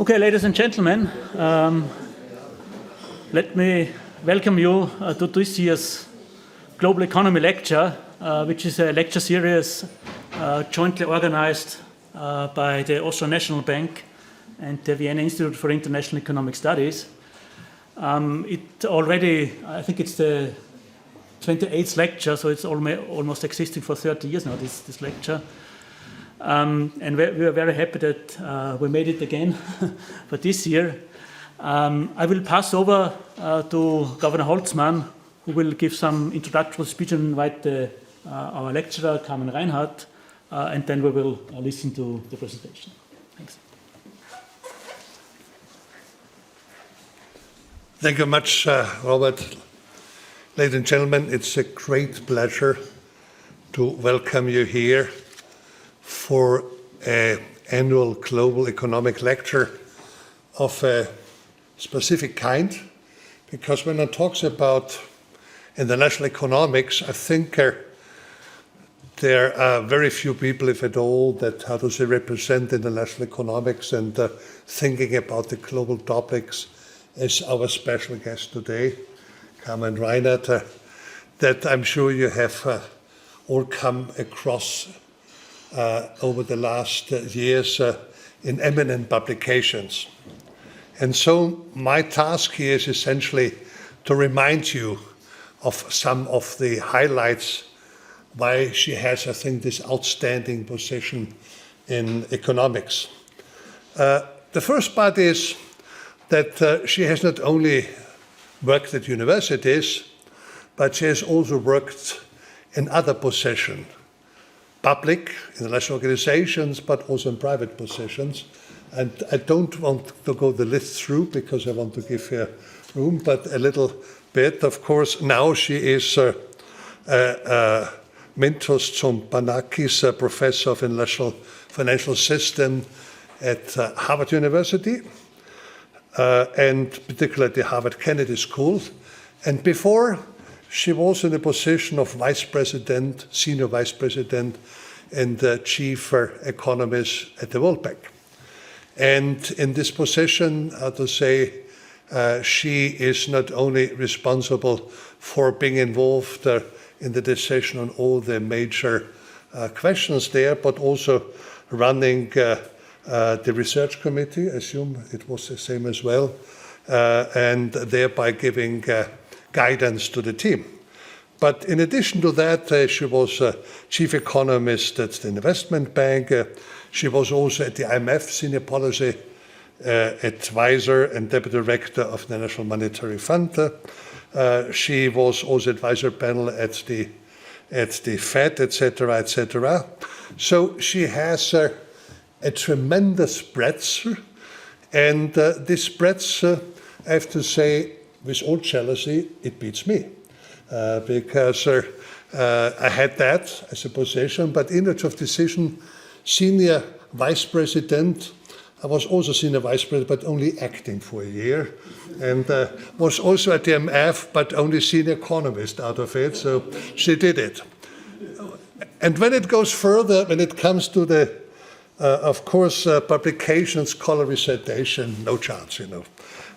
Okay, ladies and gentlemen, let me welcome you to this year's Global Economy Lecture, which is a lecture series jointly organized by the Austrian National Bank and the Vienna Institute for International Economic Studies. I think it's the 28th lecture, so it's almost existing for 30 years now, this lecture. And we are very happy that we made it again for this year. I will pass over to Governor Holzmann, who will give some introductory speech and invite our lecturer, Carmen Reinhart, and then we will listen to the presentation. Thanks. Thank you much, Robert. Ladies and gentlemen, it's a great pleasure to welcome you here for an annual global economic lecture of a specific kind, because when one talks about international economics, I think there are very few people, if at all, that represent international economics and thinking about the global topics as our special guest today, Carmen Reinhart, that I'm sure you have all come across over the last years in eminent publications. And so my task here is essentially to remind you of some of the highlights why she has, I think, this outstanding position in economics. The first part is that she has not only worked at universities, but she has also worked in other positions, public, international organizations, but also in private positions. And I don't want to go the list through because I want to give her room, but a little bit. Of course, now she is Mintos Tsompanakis, Professor of International Financial System at Harvard University, and particularly at the Harvard Kennedy School. And before, she was in the position of vice president, senior vice president, and chief economist at the World Bank. And in this position, she is not only responsible for being involved in the decision on all the major questions there, but also running the research committee, I assume it was the same as well, and thereby giving guidance to the team. But in addition to that, she was chief economist at the investment bank. She was also at the IMF senior policy advisor and deputy director of the National Monetary Fund. She was also advisor panel at the Fed, etc., etc. So she has a tremendous breadth, and this breadth, I have to say, with all jealousy, it beats me. Because I had that as a position, but in of decision, senior vice president. I was also senior vice president, but only acting for a year, and was also at the IMF, but only senior economist out of it. So she did it. And when it goes further, when it comes to the, of course, publications, scholar recitation, no chance,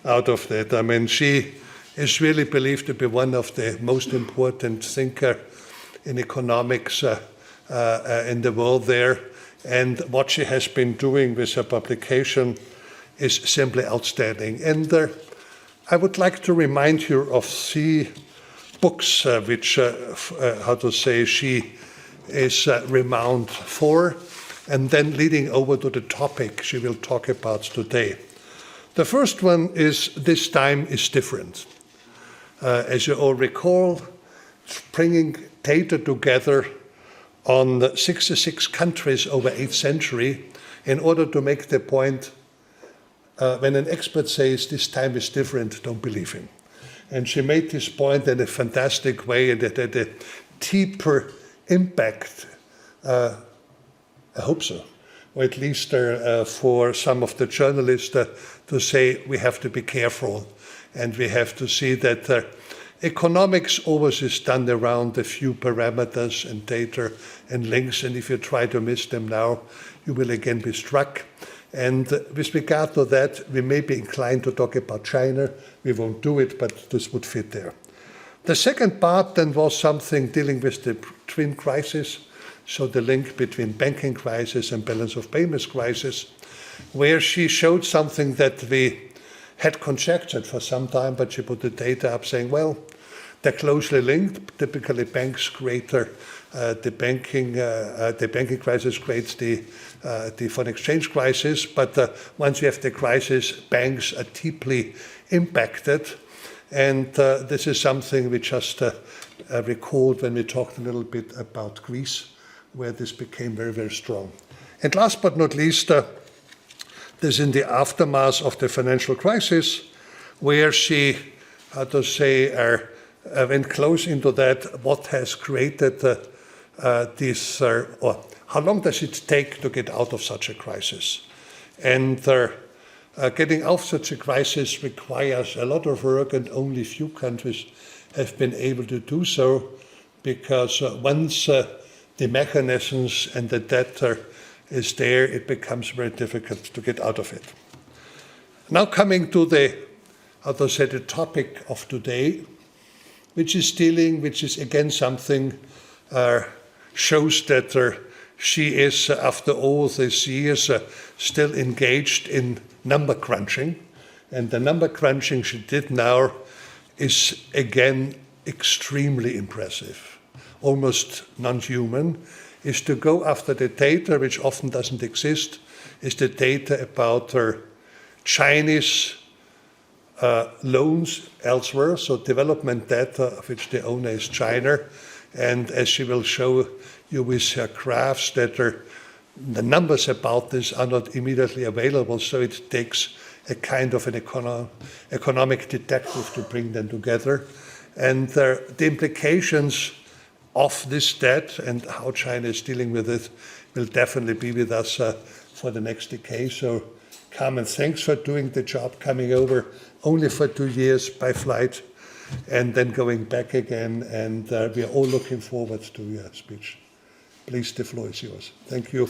out of that. I mean, she is really believed to be one of the most important thinkers in economics in the world there. And what she has been doing with her publication is simply outstanding. And I would like to remind you of 3 books which, she is renowned for, and then leading over to the topic she will talk about today. The first one is This Time is Different. As you all recall, bringing data together on 66 countries over 8th century in order to make the point, when an expert says this time is different, don't believe him. And she made this point in a fantastic way, and it had a deeper impact, I hope so, or at least for some of the journalists to say we have to be careful. And we have to see that economics always is done around a few parameters and data and links, and if you try to miss them now, you will again be struck. And with regard to that, we may be inclined to talk about China. We won't do it, but this would fit there. The second part then was something dealing with the twin crisis, so the link between banking crisis and balance of payments crisis, where she showed something that we had conjectured for some time, but she put the data up saying, well, they're closely linked. Typically, banks create the banking crisis creates the foreign exchange crisis. But once you have the crisis, banks are deeply impacted. And this is something we just recalled when we talked a little bit about Greece, where this became very, very strong. And last but not least, this in the aftermath of the financial crisis, where she, went close into that, what has created this, or how long does it take to get out of such a crisis? And getting out of such a crisis requires a lot of work, and only few countries have been able to do so, because once the mechanisms and the data is there, it becomes very difficult to get out of it. Now coming to the topic of today, which is again something shows that she is, after all these years, still engaged in number crunching. And the number crunching she did now is again extremely impressive, almost non-human, is to go after the data, which often doesn't exist, is the data about her Chinese loans elsewhere, so development data of which the owner is China. And as she will show you with her graphs, that the numbers about this are not immediately available, so it takes a kind of an economic detective to bring them together. And the implications of this debt and how China is dealing with it will definitely be with us for the next decade. So Carmen, thanks for doing the job, coming over only for 2 years by flight and then going back again. And we are all looking forward to your speech. Please, the floor is yours. Thank you.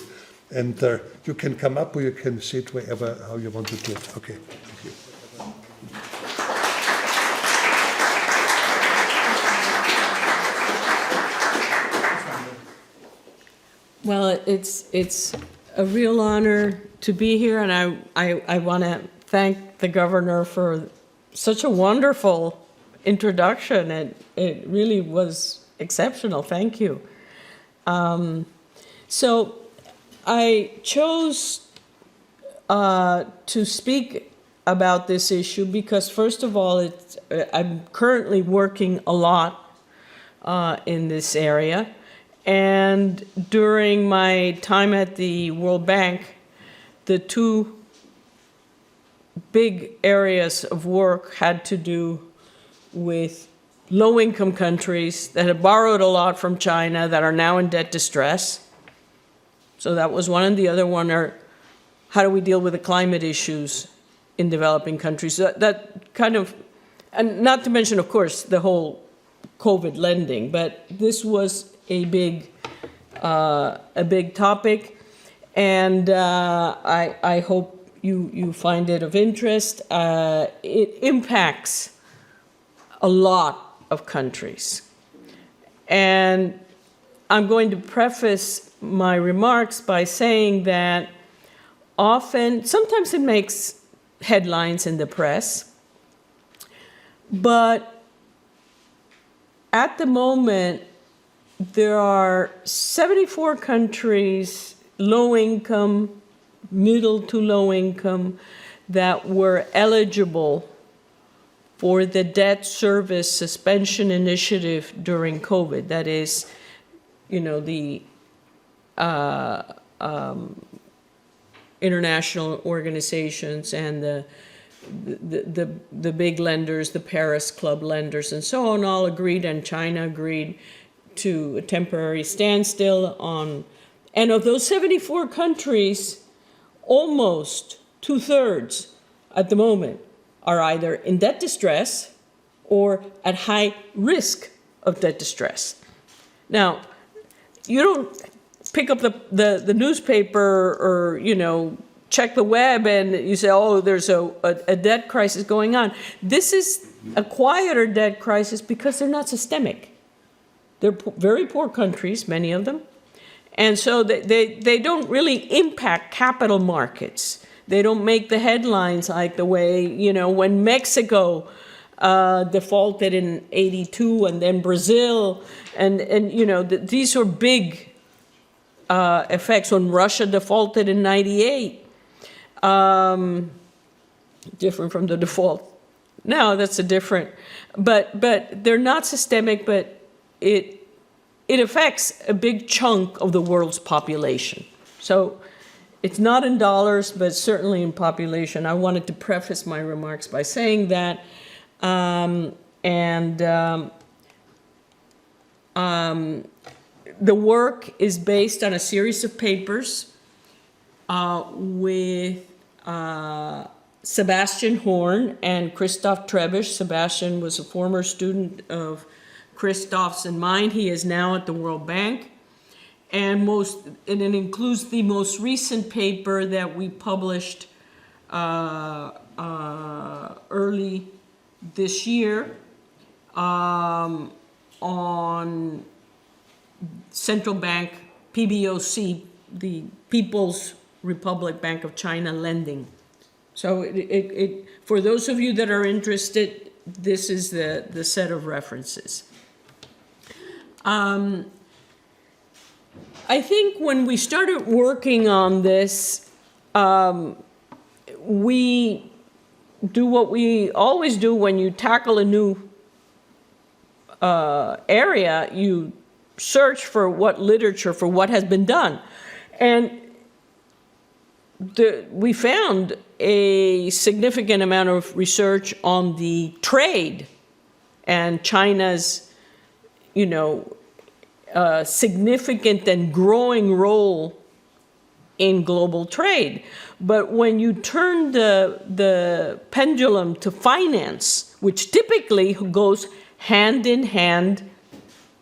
And you can come up or you can sit wherever, how you want to do it. Okay, thank you. Well, it's a real honor to be here, and I want to thank the governor for such a wonderful introduction. It really was exceptional. Thank you. So I chose to speak about this issue because, first of all, I'm currently working a lot in this area. And during my time at the World Bank, the two big areas of work had to do with low-income countries that had borrowed a lot from China that are now in debt distress. So that was one, and the other one are how do we deal with the climate issues in developing countries. That kind of, and not to mention, of course, the whole COVID lending, but this was a big topic, and I hope you find it of interest. It impacts a lot of countries, and I'm going to preface my remarks by saying that sometimes it makes headlines in the press, but at the moment, there are 74 countries, low income, middle to low income, that were eligible for the debt service suspension initiative during COVID. That is, the international organizations and the big lenders, the Paris Club lenders, and so on, all agreed, and China agreed to a temporary standstill on, and of those 74 countries, almost 2/3 at the moment are either in debt distress or at high risk of debt distress. Now, you don't pick up the newspaper or, check the web and you say, oh, there's a debt crisis going on. This is a quieter debt crisis because they're not systemic. They're very poor countries, many of them. And so they don't really impact capital markets. They don't make the headlines like the way, when Mexico defaulted in '82 and then Brazil, and these are big effects. When Russia defaulted in '98, different from the default now, that's a different, but they're not systemic, but it affects a big chunk of the world's population. So it's not in dollars, but certainly in population. I wanted to preface my remarks by saying that. The work is based on a series of papers with Sebastian Horn and Christoph Trebisch. Sebastian was a former student of Christoph's and mine. He is now at the World Bank. And it includes the most recent paper that we published early this year on central bank PBOC, the People's Republic Bank of China lending. So for those of you that are interested, this is the set of references. I think when we started working on this, we do what we always do when you tackle a new area. You search for what has been done. And we found a significant amount of research on the trade and China's, significant and growing role in global trade. But when you turn the pendulum to finance, which typically goes hand in hand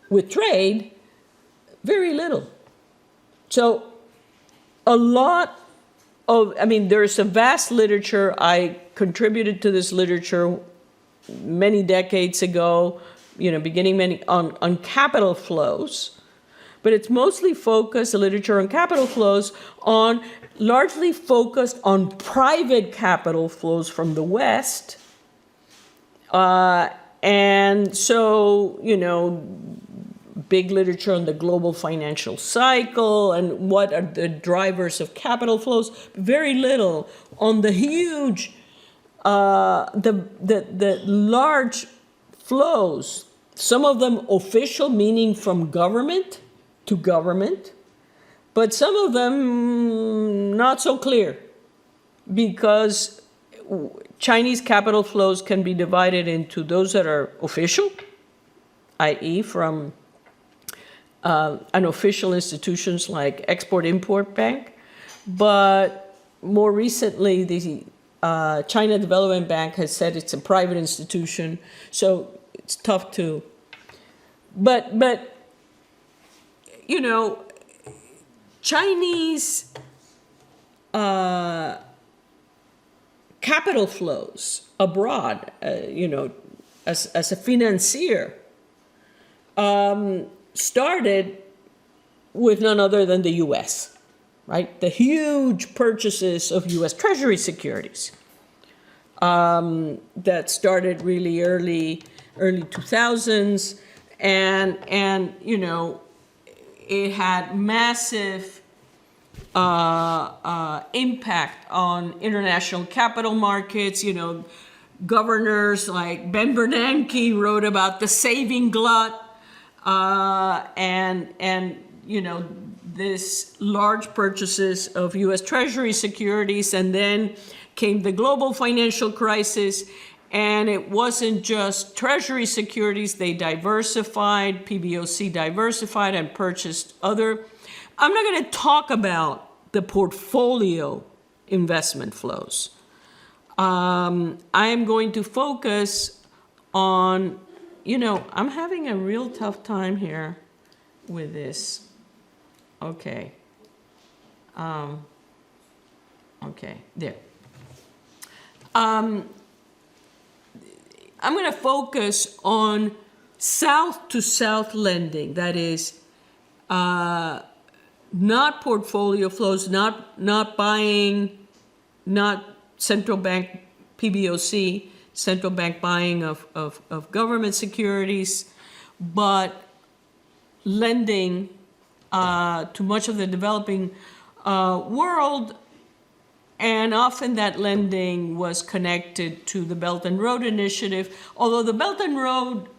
with trade, very little. So there's a vast literature. I contributed to this literature many decades ago, beginning on capital flows. But it's mostly focused, the literature on capital flows, largely focused on private capital flows from the West. And so, big literature on the global financial cycle and what are the drivers of capital flows. Very little on the huge, the large flows, some of them official, meaning from government to government, but some of them not so clear, because Chinese capital flows can be divided into those that are official, i.e. from unofficial institutions like Export-Import Bank, but more recently the China Development Bank has said it's a private institution, so it's tough to, but Chinese capital flows abroad, as a financier, started with none other than the U.S., right? The huge purchases of U.S. Treasury securities that started really early 2000s, and it had massive impact on international capital markets. Governors like Ben Bernanke wrote about the saving glut, and this large purchases of U.S. Treasury securities, and then came the global financial crisis. And it wasn't just Treasury securities, they diversified, PBOC diversified and purchased other. I'm not going to talk about the portfolio investment flows. I am going to focus on, I'm having a real tough time here with this. Okay. Okay. Okay, there. I'm going to focus on south-to-south lending. That is, not portfolio flows, not buying, not central bank PBOC, central bank buying of government securities, but lending to much of the developing world. And often that lending was connected to the Belt and Road Initiative, although the Belt and Road,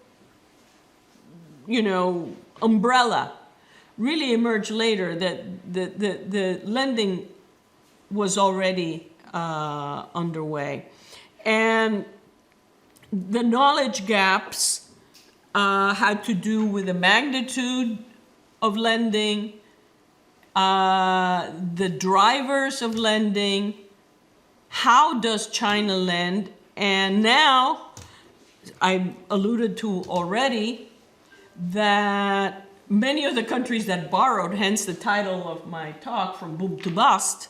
umbrella really emerged later. That the lending was already underway. And the knowledge gaps had to do with the magnitude of lending, the drivers of lending, how does China lend, and now, I alluded to already, that many of the countries that borrowed, hence the title of my talk, From Boom to Bust,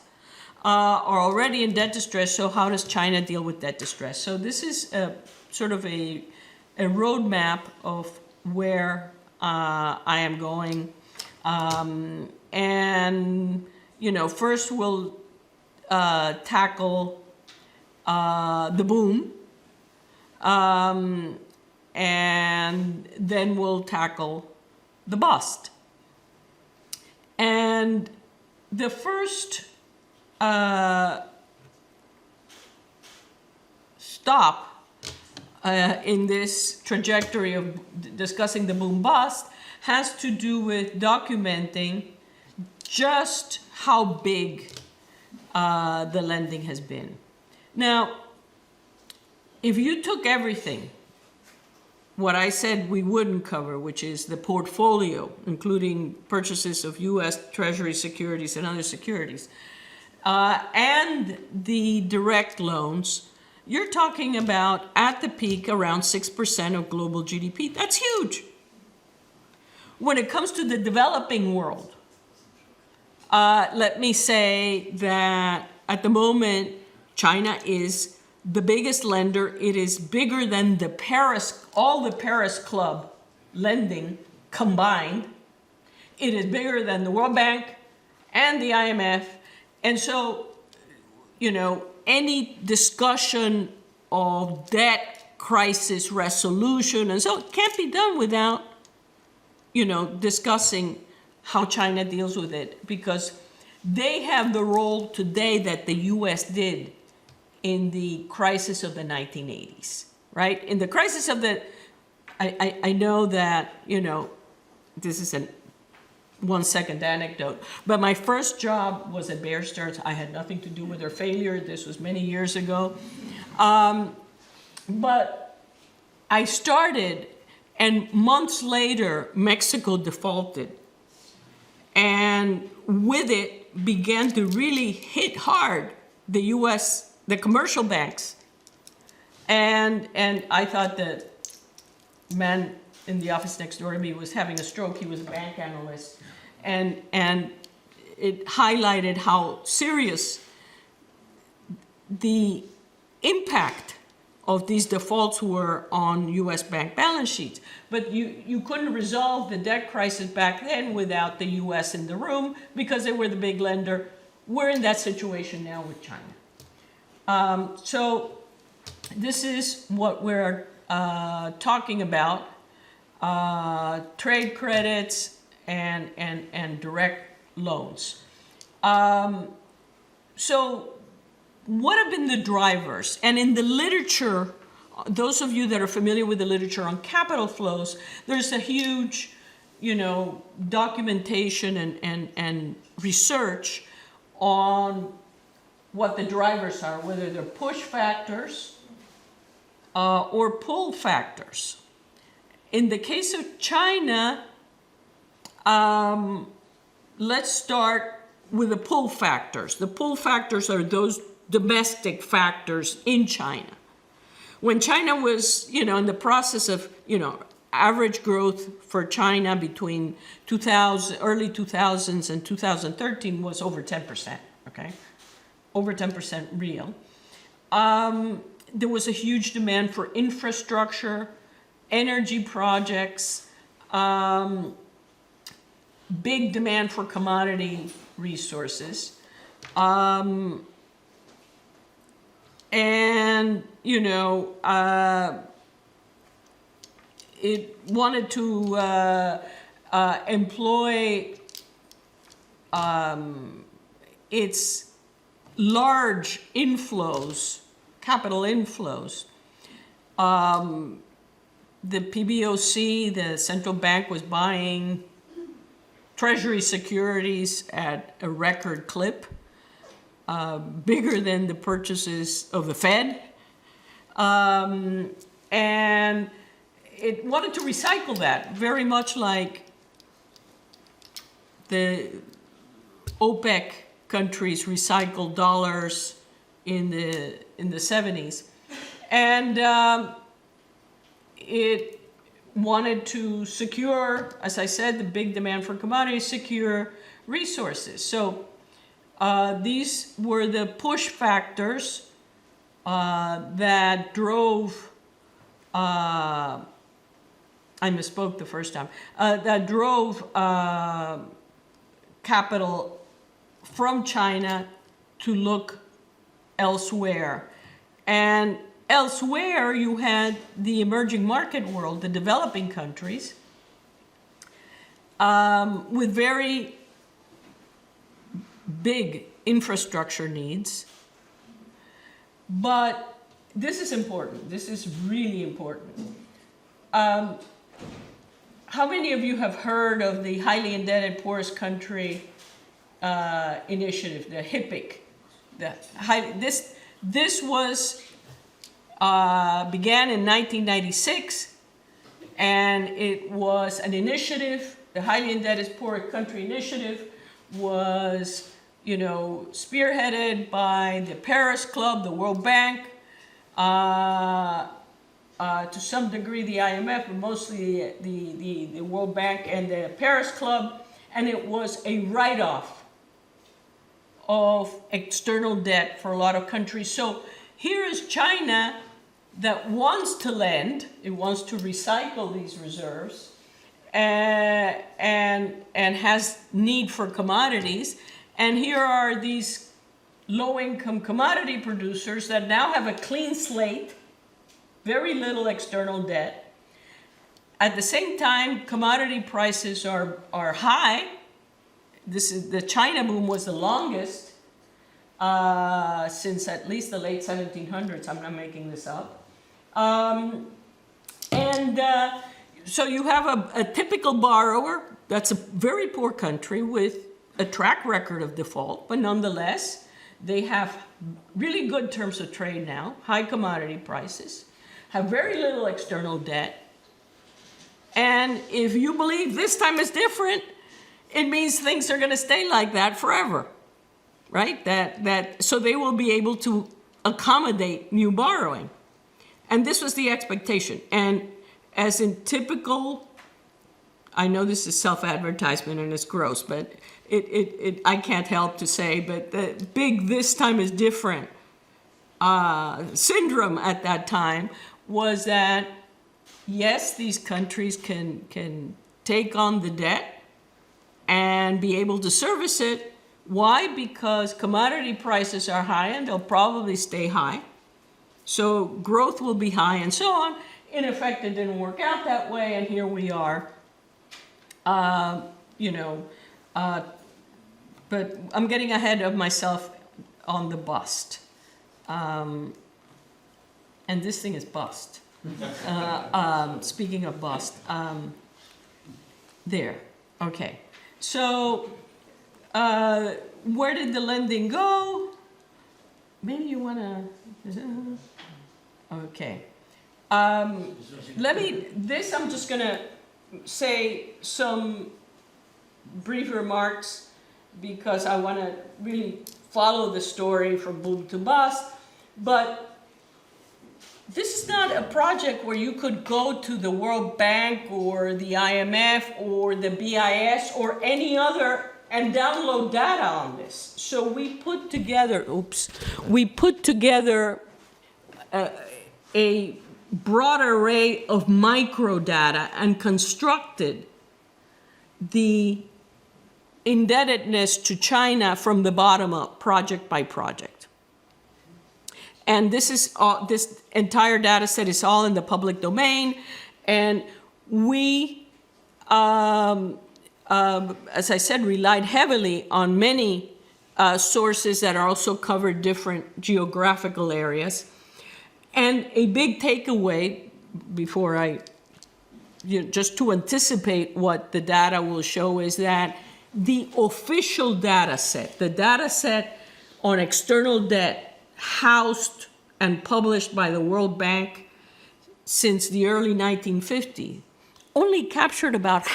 are already in debt distress, so how does China deal with debt distress? So this is sort of a roadmap of where I am going. And, first we'll tackle the boom, and then we'll tackle the bust. And the first stop in this trajectory of discussing the boom bust has to do with documenting just how big the lending has been. Now, if you took everything, what I said we wouldn't cover, which is the portfolio, including purchases of U.S. Treasury securities and other securities, and the direct loans, you're talking about, at the peak, around 6% of global GDP. That's huge. When it comes to the developing world, let me say that at the moment, China is the biggest lender. It is bigger than all the Paris Club lending combined. It is bigger than the World Bank and the IMF. And so, any discussion of debt crisis resolution and so it can't be done without, discussing how China deals with it, because they have the role today that the U.S. did in the crisis of the 1980s, right? In the crisis of I know that, this is a 1 second anecdote, but my first job was at Bear Stearns. I had nothing to do with their failure. This was many years ago. But I started, and months later, Mexico defaulted. And with it began to really hit hard the U.S., the commercial banks. And I thought that man in the office next door to me was having a stroke. He was a bank analyst. And it highlighted how serious the impact of these defaults were on U.S. bank balance sheets. But you couldn't resolve the debt crisis back then without the U.S. in the room because they were the big lender. We're in that situation now with China. So this is what we're talking about, trade credits and direct loans. So what have been the drivers? And in the literature, those of you that are familiar with the literature on capital flows, there's a huge, documentation and research on what the drivers are, whether they're push factors or pull factors. In the case of China, let's start with the pull factors. The pull factors are those domestic factors in China. When China was, in the process of, average growth for China between early 2000s and 2013 was over 10%, okay? over 10% real. There was a huge demand for infrastructure, energy projects, big demand for commodity resources. And, you know, it wanted to employ its large inflows, capital inflows. The PBOC, the central bank, was buying treasury securities at a record clip, bigger than the purchases of the Fed. And it wanted to recycle that, very much like the OPEC countries recycled dollars in the 70s. And it wanted to secure, as I said, the big demand for commodities, secure resources. So these were the push factors that drove, I misspoke the first time, that drove capital from China to look elsewhere. And elsewhere, you had the emerging market world, the developing countries, with very big infrastructure needs. But this is important. This is really important. How many of you have heard of the highly indebted poorest country initiative, the HIPC? This was began in 1996, and it was an initiative. The highly indebted poorest country initiative was, you know, spearheaded by the Paris Club, the World Bank, to some degree the IMF, but mostly the World Bank and the Paris Club, and it was a write-off of external debt for a lot of countries. So here is China that wants to lend, it wants to recycle these reserves, and has need for commodities. And here are these low-income commodity producers that now have a clean slate, very little external debt. At the same time, commodity prices are high. The China boom was the longest since at least the late 1700s. I'm not making this up. So you have a typical borrower that's a very poor country with a track record of default, but nonetheless, they have really good terms of trade now, high commodity prices, have very little external debt. And if you believe this time is different, it means things are going to stay like that forever, right? So they will be able to accommodate new borrowing. And this was the expectation. And as in typical, I know this is self-advertisement and it's gross, but I can't help to say, but the big this time is different syndrome at that time was that, yes, these countries can take on the debt and be able to service it. Why? Because commodity prices are high and they'll probably stay high. So growth will be high and so on. In effect, it didn't work out that way, and here we are. But I'm getting ahead of myself on the bust. And this thing is bust. Speaking of bust, there, okay. So where did the lending go? Maybe you want to, okay. I'm just going to say some brief remarks because I want to really follow the story from boom to bust. But this is not a project where you could go to the World Bank or the IMF or the BIS or any other and download data on this. So we put together, a broad array of micro data and constructed the indebtedness to China from the bottom up, project by project. And this entire data set is all in the public domain. And we, as I said, relied heavily on many sources that are also covered different geographical areas. And a big takeaway, before just to anticipate what the data will show, is that the official data set, the data set on external debt housed and published by the World Bank since the early 1950s, only captured about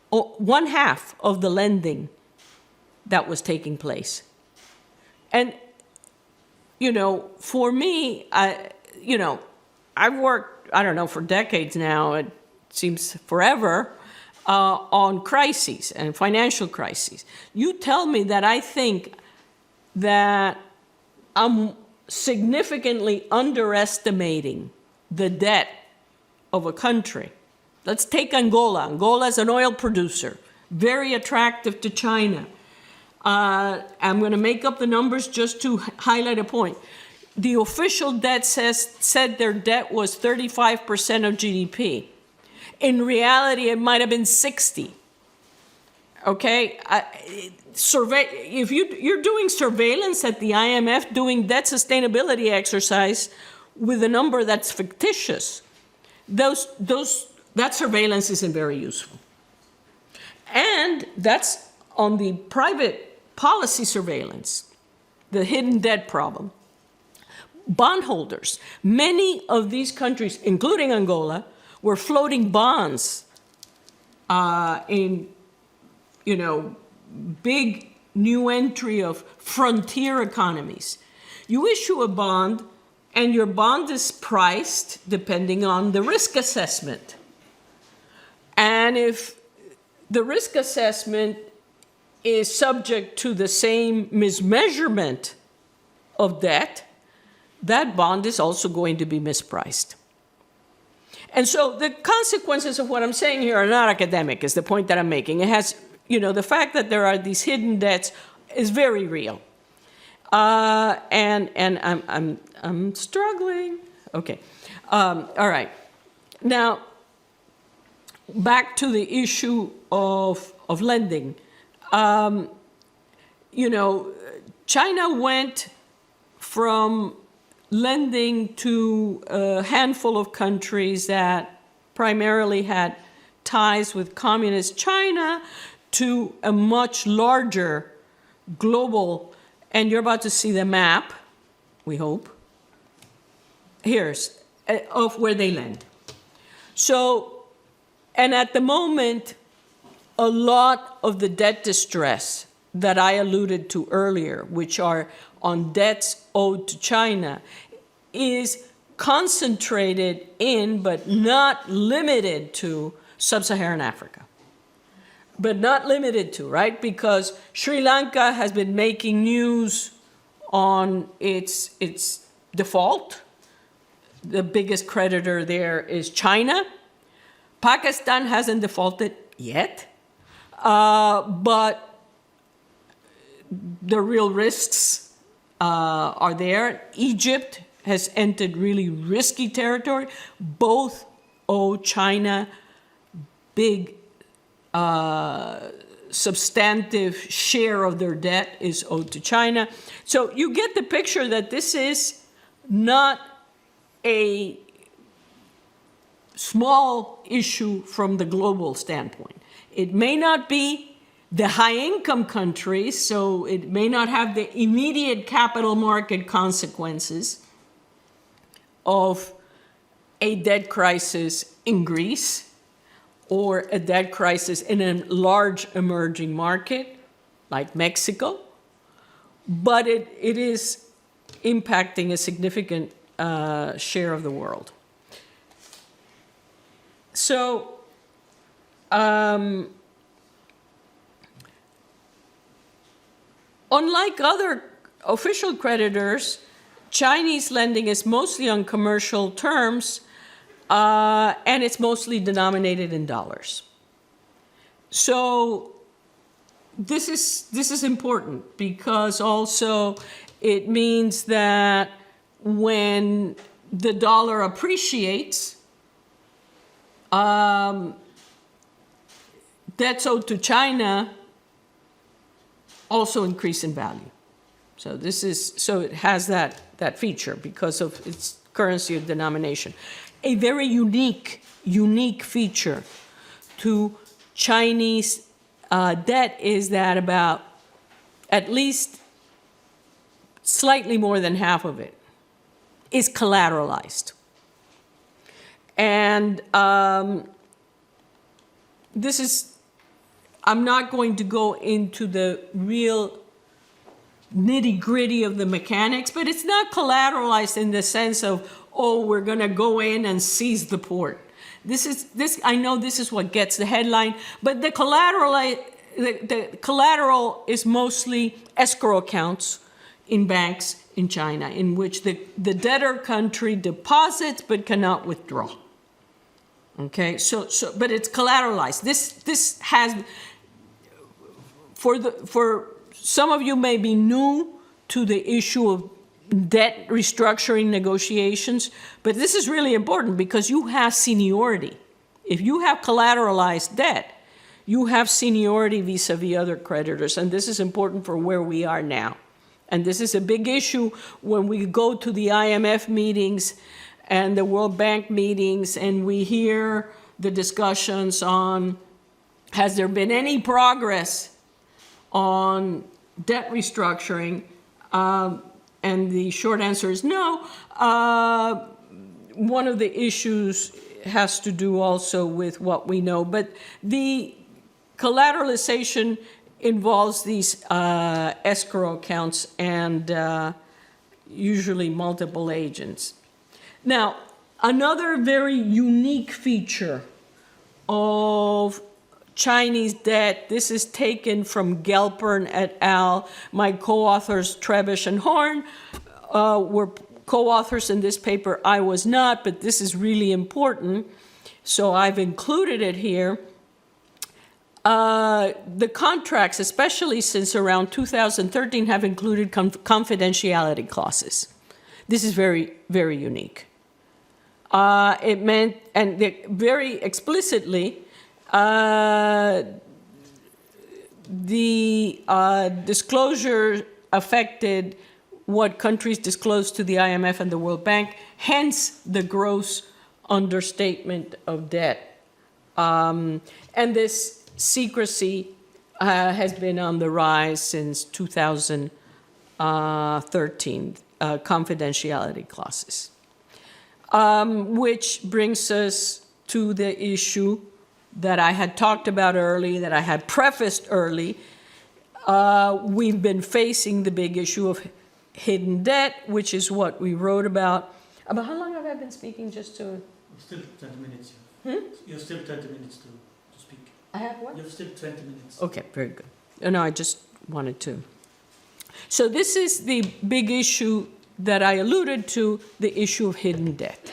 one half of the lending that was taking place. And, for me, I've worked, for decades now, it seems forever, on crises and financial crises. You tell me that I think that I'm significantly underestimating the debt of a country. Let's take Angola. Angola is an oil producer, very attractive to China. I'm going to make up the numbers just to highlight a point. The official debt said their debt was 35% of GDP. In reality, it might have been 60. Okay? If you're doing surveillance at the IMF, doing debt sustainability exercise with a number that's fictitious, that surveillance isn't very useful. And that's on the private policy surveillance, the hidden debt problem. Bondholders, many of these countries, including Angola, were floating bonds in, big new entry of frontier economies. You issue a bond, and your bond is priced depending on the risk assessment. And if the risk assessment is subject to the same mismeasurement of debt, that bond is also going to be mispriced. And so the consequences of what I'm saying here are not academic, is the point that I'm making. It has, the fact that there are these hidden debts is very real. And I'm struggling. Okay. All right. Now, back to the issue of lending. China went from lending to a handful of countries that primarily had ties with communist China to a much larger global, and you're about to see the map, we hope, here's, of where they lend. So, and at the moment, a lot of the debt distress that I alluded to earlier, which are on debts owed to China, is concentrated in, but not limited to, sub-Saharan Africa. But not limited to, right? Because Sri Lanka has been making news on its default. The biggest creditor there is China. Pakistan hasn't defaulted yet, but the real risks are there. Egypt has entered really risky territory. Both owe China big substantive share of their debt is owed to China. So you get the picture that this is not a small issue from the global standpoint. It may not be the high-income countries, so it may not have the immediate capital market consequences of a debt crisis in Greece or a debt crisis in a large emerging market like Mexico, but it is impacting a significant share of the world. So unlike other official creditors, Chinese lending is mostly on commercial terms, and it's mostly denominated in dollars. So this is important because also it means that when the dollar appreciates, debts owed to China also increase in value. So it has that feature because of its currency of denomination. A very unique feature to Chinese debt is that about at least slightly more than half of it is collateralized. And I'm not going to go into the real nitty-gritty of the mechanics, but it's not collateralized in the sense of, oh, we're going to go in and seize the port. I know this is what gets the headline, but the collateral is mostly escrow accounts in banks in China, in which the debtor country deposits but cannot withdraw. Okay, but it's collateralized. This has, for some of you may be new to the issue of debt restructuring negotiations, but this is really important because you have seniority. If you have collateralized debt, you have seniority vis-a-vis other creditors, and this is important for where we are now. And this is a big issue when we go to the IMF meetings and the World Bank meetings, and we hear the discussions on, has there been any progress on debt restructuring? And the short answer is no. One of the issues has to do also with what we know, but the collateralization involves these escrow accounts and usually multiple agents. Now, another very unique feature of Chinese debt, this is taken from Gelpern et al. My co-authors Trebish and Horn were co-authors in this paper. I was not, but this is really important, so I've included it here. The contracts, especially since around 2013, have included confidentiality clauses. This is very, very unique. It meant, and very explicitly, the disclosure affected what countries disclosed to the IMF and the World Bank, hence the gross understatement of debt. And this secrecy has been on the rise since 2013, confidentiality clauses. Which brings us to the issue that I had talked about early, that I had prefaced early. We've been facing the big issue of hidden debt, which is what we wrote about. About how long have I been speaking, just to... Still 20 minutes. Hmm? You have still 20 minutes to speak. I have what? You have still 20 minutes. Okay, very good. No, I just wanted to. So this is the big issue that I alluded to, the issue of hidden debt.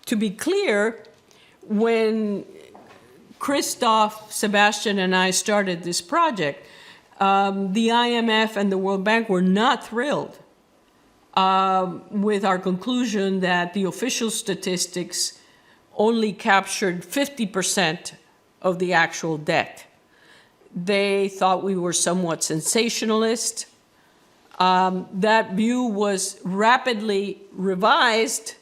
To be clear, when Christoph, Sebastian, and I started this project, the IMF and the World Bank were not thrilled with our conclusion that the official statistics only captured 50% of the actual debt. They thought we were somewhat sensationalist. That view was rapidly revised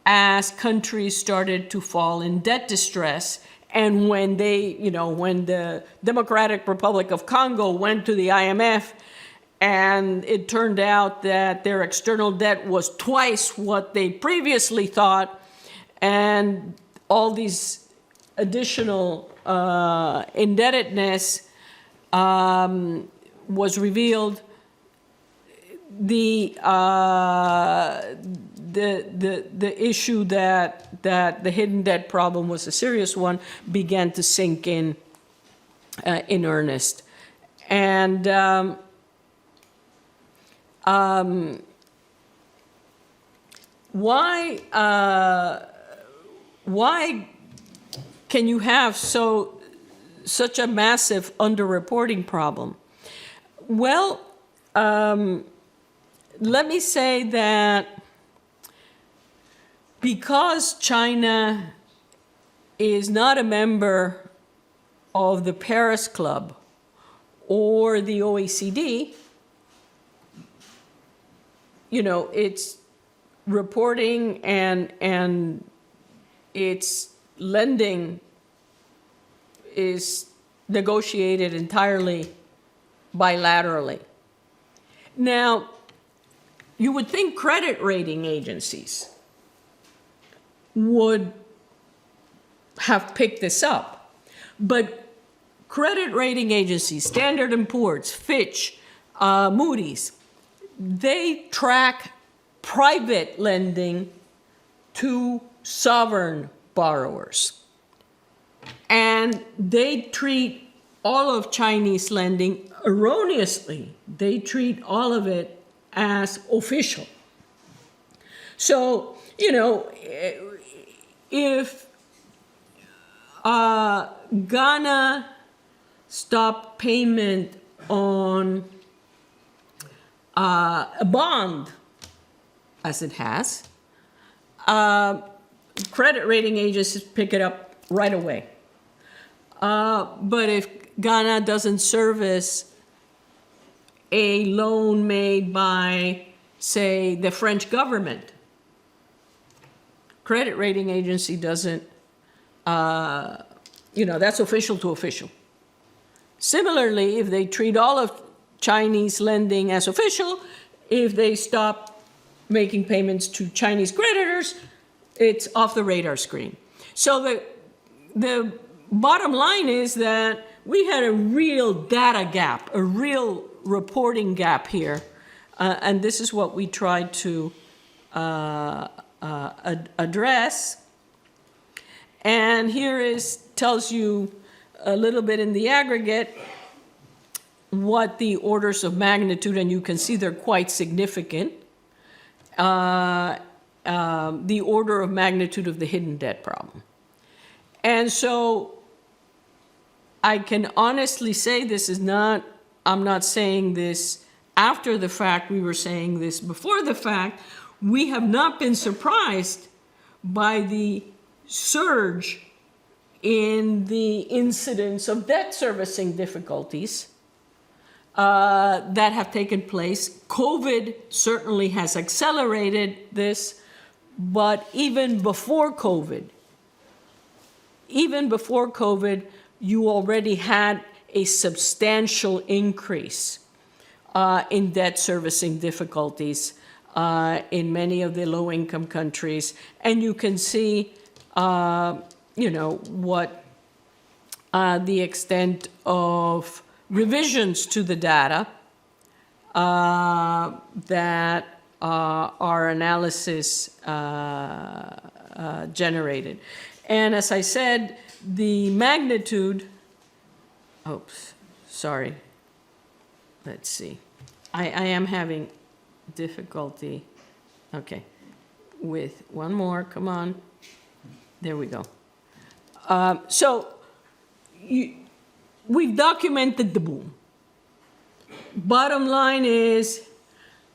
as countries started to fall in debt distress. And when when the Democratic Republic of Congo went to the IMF, and it turned out that their external debt was twice what they previously thought, and all these additional indebtedness was revealed, the issue that the hidden debt problem was a serious one began to sink in earnest. And why can you have such a massive underreporting problem? Well, let me say that because China is not a member of the Paris Club or the OECD, you know, its reporting and its lending is negotiated entirely bilaterally. Now, you would think credit rating agencies would have picked this up, but credit rating agencies, Standard & Poor's, Fitch, Moody's, they track private lending to sovereign borrowers. And they treat all of Chinese lending erroneously. They treat all of it as official. So, you know, if Ghana stopped payment on a bond, as it has, credit rating agencies pick it up right away. But if Ghana doesn't service a loan made by, say, the French government, credit rating agency doesn't, you know, that's official to official. Similarly, if they treat all of Chinese lending as official, if they stop making payments to Chinese creditors, it's off the radar screen. So the bottom line is that we had a real data gap, a real reporting gap here, and this is what we tried to address. And here tells you a little bit in the aggregate what the orders of magnitude, and you can see they're quite significant, the order of magnitude of the hidden debt problem. And so I can honestly say this is not, I'm not saying this after the fact, we were saying this before the fact. We have not been surprised by the surge in the incidence of debt servicing difficulties that have taken place. COVID certainly has accelerated this, but even before COVID, you already had a substantial increase in debt servicing difficulties in many of the low-income countries. And you can see, you know, what the extent of revisions to the data that our analysis generated. And as I said, the magnitude, oops, sorry, let's see. I am having difficulty, okay, with one more, come on. There we go. So we've documented the boom. Bottom line is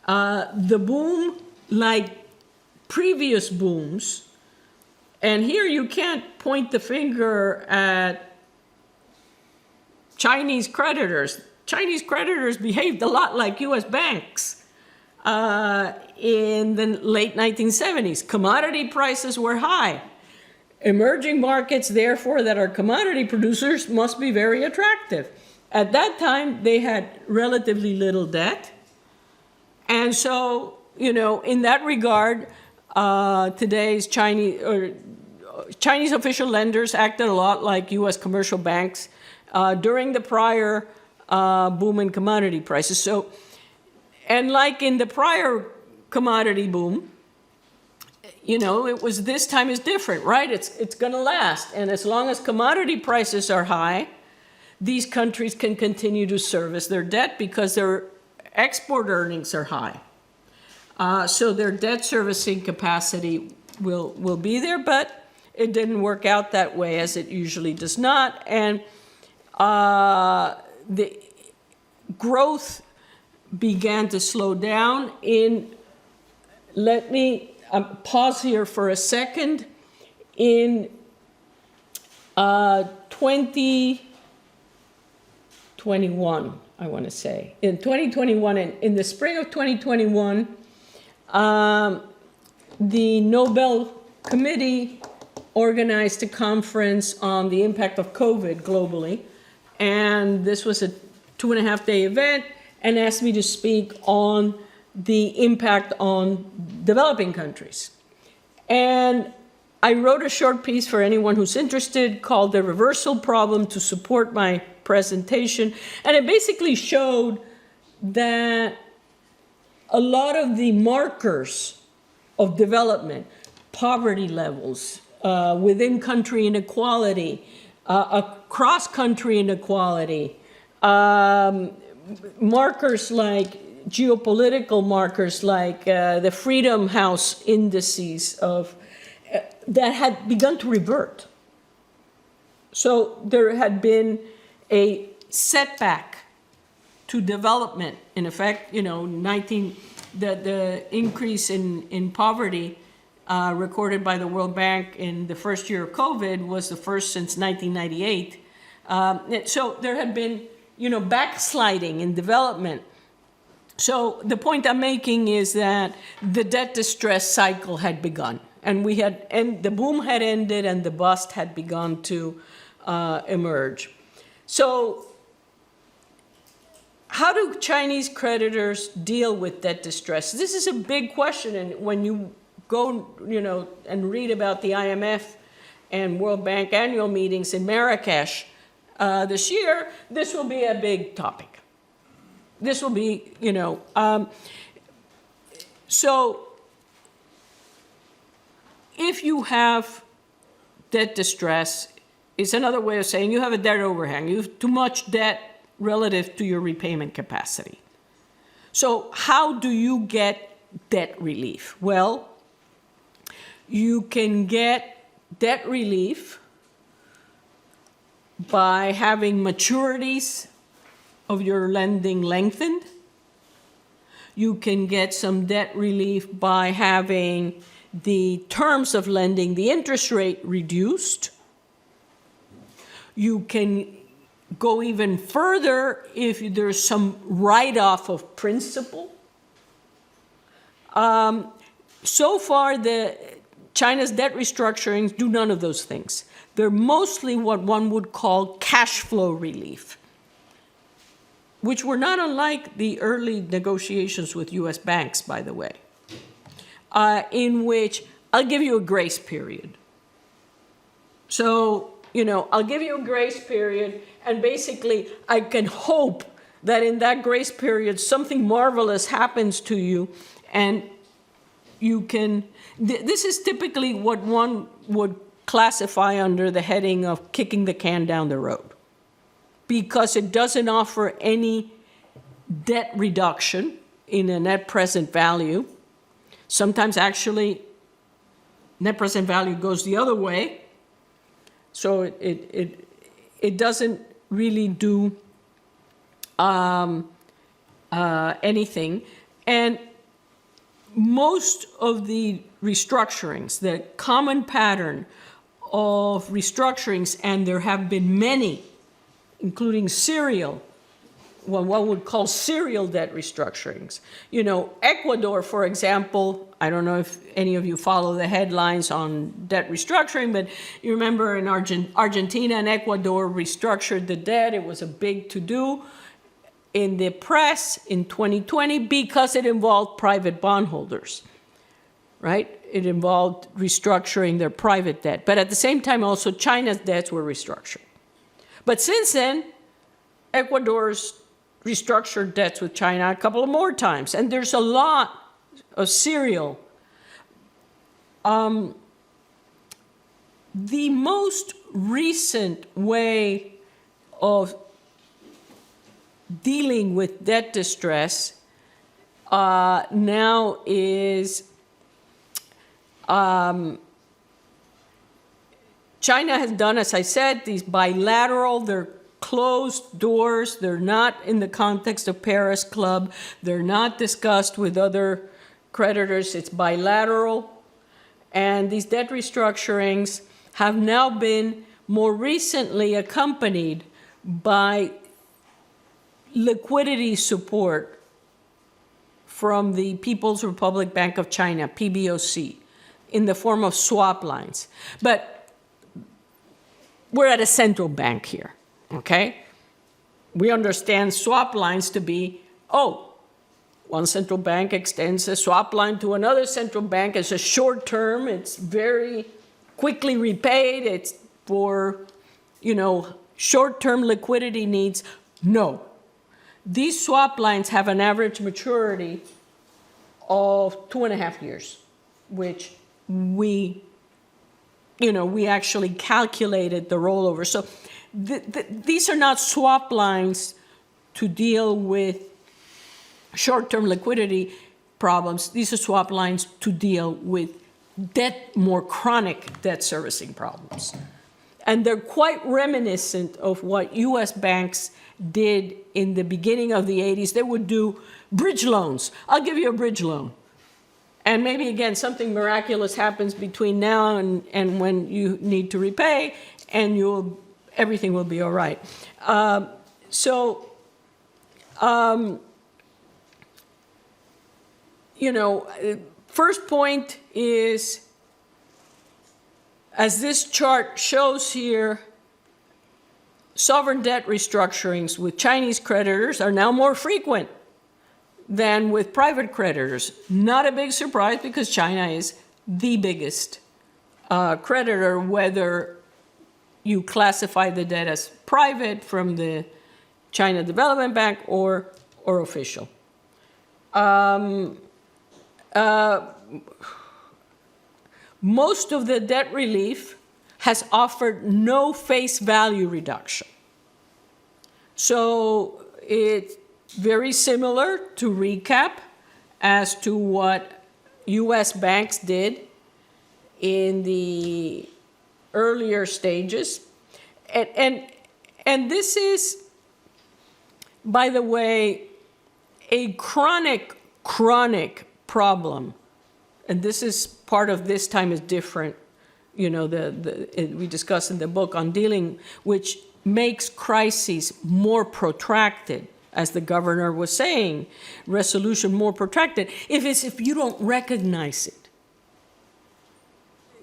the boom, like previous booms, and here you can't point the finger at Chinese creditors. Chinese creditors behaved a lot like U.S. banks in the late 1970s. Commodity prices were high. Emerging markets, therefore, that are commodity producers must be very attractive. At that time, they had relatively little debt. And so, you know, in that regard, today's Chinese official lenders acted a lot like U.S. commercial banks during the prior boom in commodity prices. So, and like in the prior commodity boom, it was this time is different, right? It's going to last. And as long as commodity prices are high, these countries can continue to service their debt because their export earnings are high. So their debt servicing capacity will be there, but it didn't work out that way, as it usually does not. And the growth began to slow down let me pause here for a second. In 2021, I want to say. In 2021, in the spring of 2021, the Nobel Committee organized a conference on the impact of COVID globally. And this was a 2.5-day event, and asked me to speak on the impact on developing countries. And I wrote a short piece for anyone who's interested called The Reversal Problem to support my presentation. And it basically showed that a lot of the markers of development, poverty levels, within country inequality, across country inequality, markers like geopolitical markers like the Freedom House indices that had begun to revert. So there had been a setback to development. In effect, the increase in poverty recorded by the World Bank in the first year of COVID was the first since 1998. So there had been, backsliding in development. So the point I'm making is that the debt distress cycle had begun, and the boom had ended, and the bust had begun to emerge. So how do Chinese creditors deal with debt distress? This is a big question, and when you go, and read about the IMF and World Bank annual meetings in Marrakesh this year, this will be a big topic. This will be, so if you have debt distress, it's another way of saying you have a debt overhang. You have too much debt relative to your repayment capacity. So how do you get debt relief? Well, you can get debt relief by having maturities of your lending lengthened. You can get some debt relief by having the terms of lending, the interest rate reduced. You can go even further if there's some write-off of principal. So far, China's debt restructurings do none of those things. They're mostly what one would call cash flow relief, which were not unlike the early negotiations with US banks, by the way, in which I'll give you a grace period. So, I'll give you a grace period, and basically I can hope that in that grace period something marvelous happens to you, and you can, this is typically what one would classify under the heading of kicking the can down the road, because it doesn't offer any debt reduction in a net present value. Sometimes actually net present value goes the other way. So it doesn't really do anything. And most of the restructurings, the common pattern of restructurings, and there have been many, including what one would call serial debt restructurings. Ecuador, for example, I don't know if any of you follow the headlines on debt restructuring, but you remember in Argentina and Ecuador restructured the debt. It was a big to-do in the press in 2020 because it involved private bondholders, right? It involved restructuring their private debt. But at the same time, also China's debts were restructured. But since then, Ecuador's restructured debts with China a couple of more times. And there's a lot of serial The most recent way of dealing with debt distress now is China has done, as I said, these bilateral, they're closed doors, they're not in the context of Paris Club, they're not discussed with other creditors, it's bilateral. And these debt restructurings have now been more recently accompanied by liquidity support from the People's Republic Bank of China, PBOC, in the form of swap lines. But we're at a central bank here, okay? We understand swap lines to be, one central bank extends a swap line to another central bank. It's a short term, it's very quickly repaid, it's for, short-term liquidity needs. No. These swap lines have an average maturity of 2.5 years, which we actually calculated the rollover. So these are not swap lines to deal with short-term liquidity problems. These are swap lines to deal with more chronic debt servicing problems. And they're quite reminiscent of what US banks did in the beginning of the 80s. They would do bridge loans. I'll give you a bridge loan. And maybe, again, something miraculous happens between now and when you need to repay, and everything will be all right. First point is, as this chart shows here, sovereign debt restructurings with Chinese creditors are now more frequent than with private creditors. Not a big surprise, because China is the biggest creditor, whether you classify the debt as private from the China Development Bank or official. Most of the debt relief has offered no face value reduction. So it's very similar to recap as to what US banks did in the earlier stages. And this is, by the way, a chronic problem. And this is part of this time is different. We discuss in the book on dealing, which makes crises more protracted, as the governor was saying, resolution more protracted, if you don't recognize it.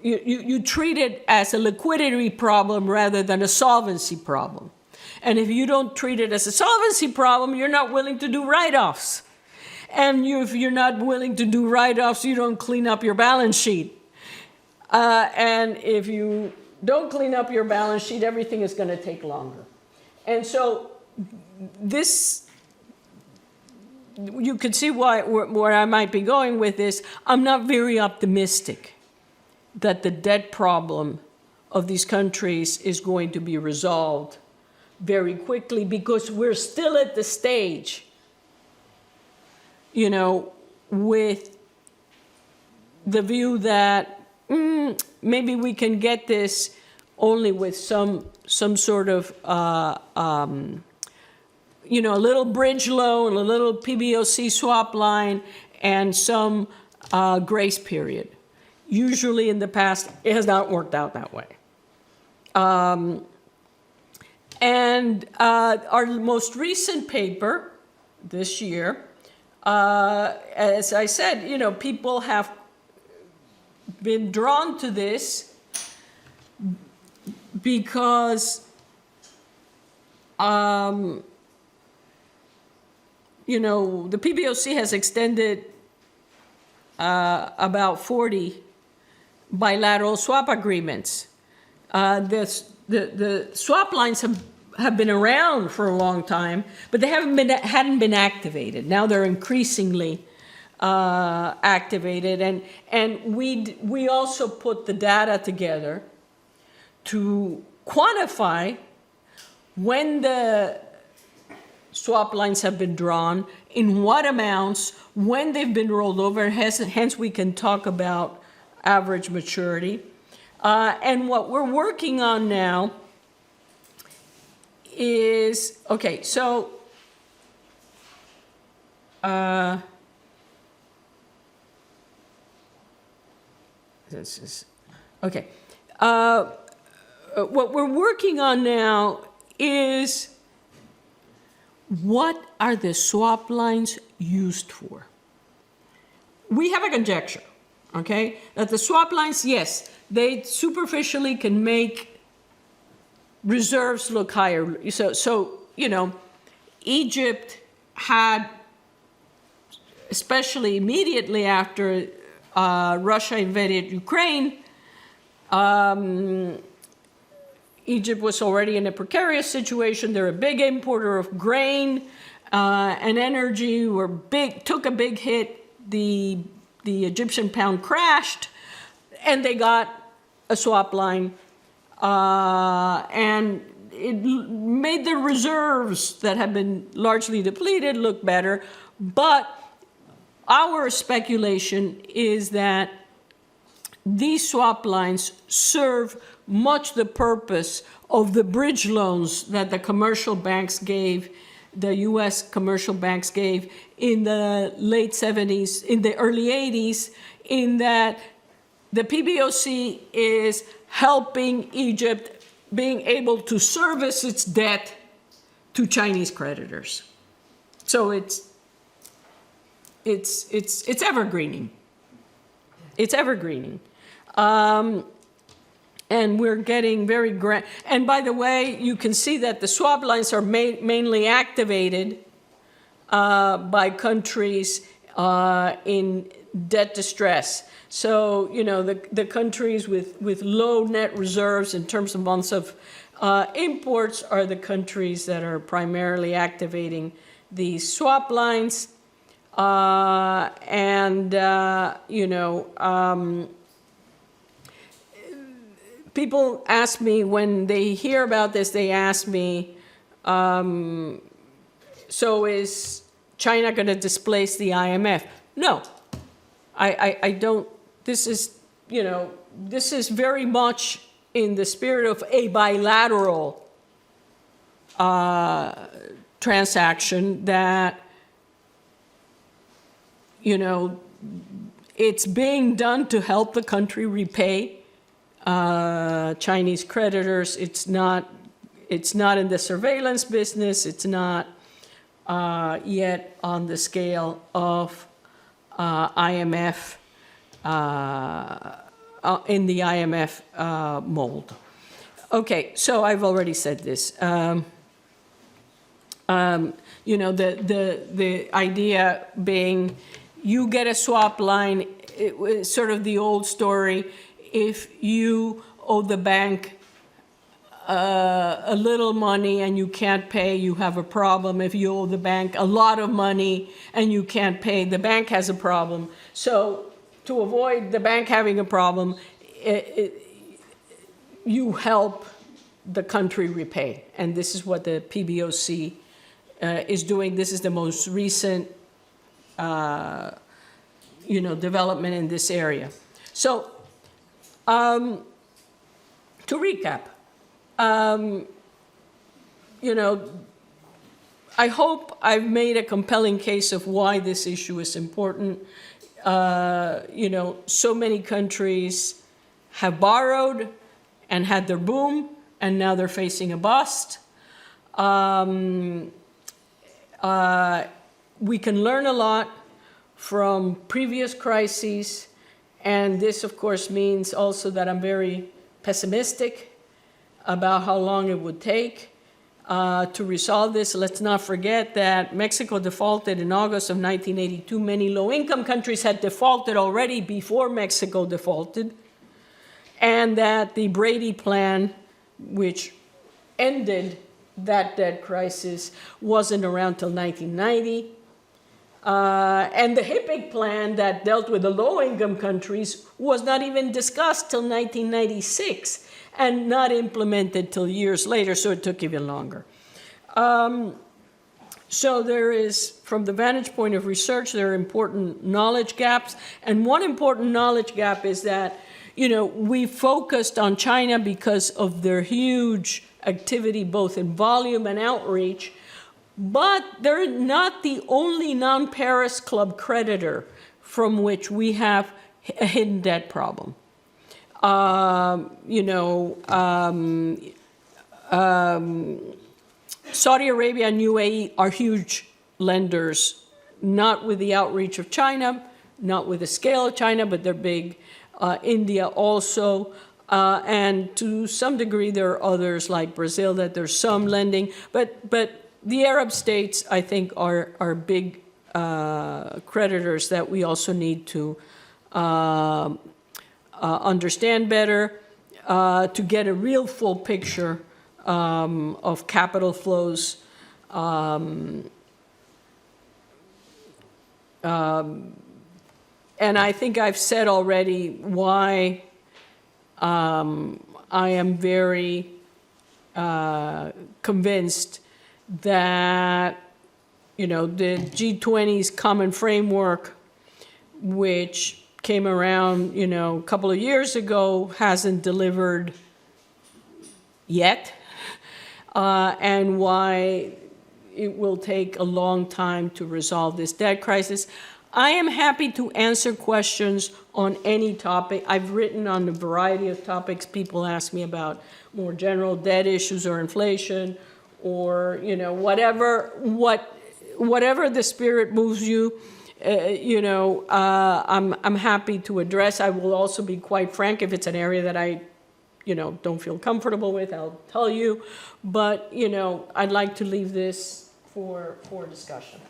You treat it as a liquidity problem rather than a solvency problem. And if you don't treat it as a solvency problem, you're not willing to do write-offs. And if you're not willing to do write-offs, you don't clean up your balance sheet. And if you don't clean up your balance sheet, everything is going to take longer. And so you can see where I might be going with this. I'm not very optimistic that the debt problem of these countries is going to be resolved very quickly, because we're still at the stage, with the view that maybe we can get this only with some sort of a little bridge loan, a little PBOC swap line, and some grace period. Usually in the past, it has not worked out that way. And our most recent paper this year, as I said, people have been drawn to this because, the PBOC has extended about 40 bilateral swap agreements. The swap lines have been around for a long time, but they hadn't been activated. Now they're increasingly activated, and we also put the data together to quantify when the swap lines have been drawn, in what amounts, when they've been rolled over, hence we can talk about average maturity. And what we're working on now is, okay, so this is, okay. What we're working on now is what are the swap lines used for? We have a conjecture, okay, that the swap lines, yes, they superficially can make reserves look higher. So you know, Egypt had, especially immediately after Russia invaded Ukraine, Egypt was already in a precarious situation. They're a big importer of grain and energy. Took a big hit. The Egyptian pound crashed, and they got a swap line, and it made their reserves that had been largely depleted look better. But our speculation is that these swap lines serve much the purpose of the bridge loans that the commercial banks gave, the US commercial banks gave in the late 70s, in the early 80s, in that the PBOC is helping Egypt being able to service its debt to Chinese creditors. So it's evergreening. It's evergreening. And we're getting very and by the way, you can see that the swap lines are mainly activated by countries in debt distress. So, you know, the countries with low net reserves in terms of months of imports are the countries that are primarily activating these swap lines. People ask me, when they hear about this, they ask me, so is China going to displace the IMF? No, I don't. This is, you know, this is very much in the spirit of a bilateral transaction that, you know, it's being done to help the country repay Chinese creditors. It's not in the surveillance business. It's not yet on the scale of IMF, in the IMF mold. Okay, so I've already said this. You know, the idea being, you get a swap line, it was sort of the old story. If you owe the bank a little money and you can't pay, you have a problem. If you owe the bank a lot of money and you can't pay, the bank has a problem. So to avoid the bank having a problem, you help the country repay. And this is what the PBOC is doing. This is the most recent you know, development in this area. So to recap, you know, I hope I've made a compelling case of why this issue is important. You know, so many countries have borrowed and had their boom, and now they're facing a bust. We can learn a lot from previous crises, and this, of course, means also that I'm very pessimistic about how long it would take to resolve this. Let's not forget that Mexico defaulted in August of 1982. Many low-income countries had defaulted already before Mexico defaulted, and that the Brady Plan, which ended that debt crisis, wasn't around till 1990. And the HIPC plan that dealt with the low-income countries was not even discussed till 1996 and not implemented till years later, so it took even longer. So there is, from the vantage point of research, there are important knowledge gaps. And one important knowledge gap is that, we focused on China because of their huge activity, both in volume and outreach, but they're not the only non-Paris Club creditor from which we have a hidden debt problem. Saudi Arabia and UAE are huge lenders, not with the outreach of China, not with the scale of China, but they're big. India also, and to some degree there are others like Brazil that there's some lending, but the Arab states, I think, are big creditors that we also need to understand better to get a real full picture of capital flows. And I think I've said already why I am very convinced that, the G20's common framework, which came around, a couple of years ago, hasn't delivered yet, and why it will take a long time to resolve this debt crisis. I am happy to answer questions on any topic. I've written on a variety of topics. People ask me about more general debt issues or inflation or, whatever the spirit moves you, I'm happy to address. I will also be quite frank. If it's an area that I, don't feel comfortable with, I'll tell you. But, I'd like to leave this for discussion.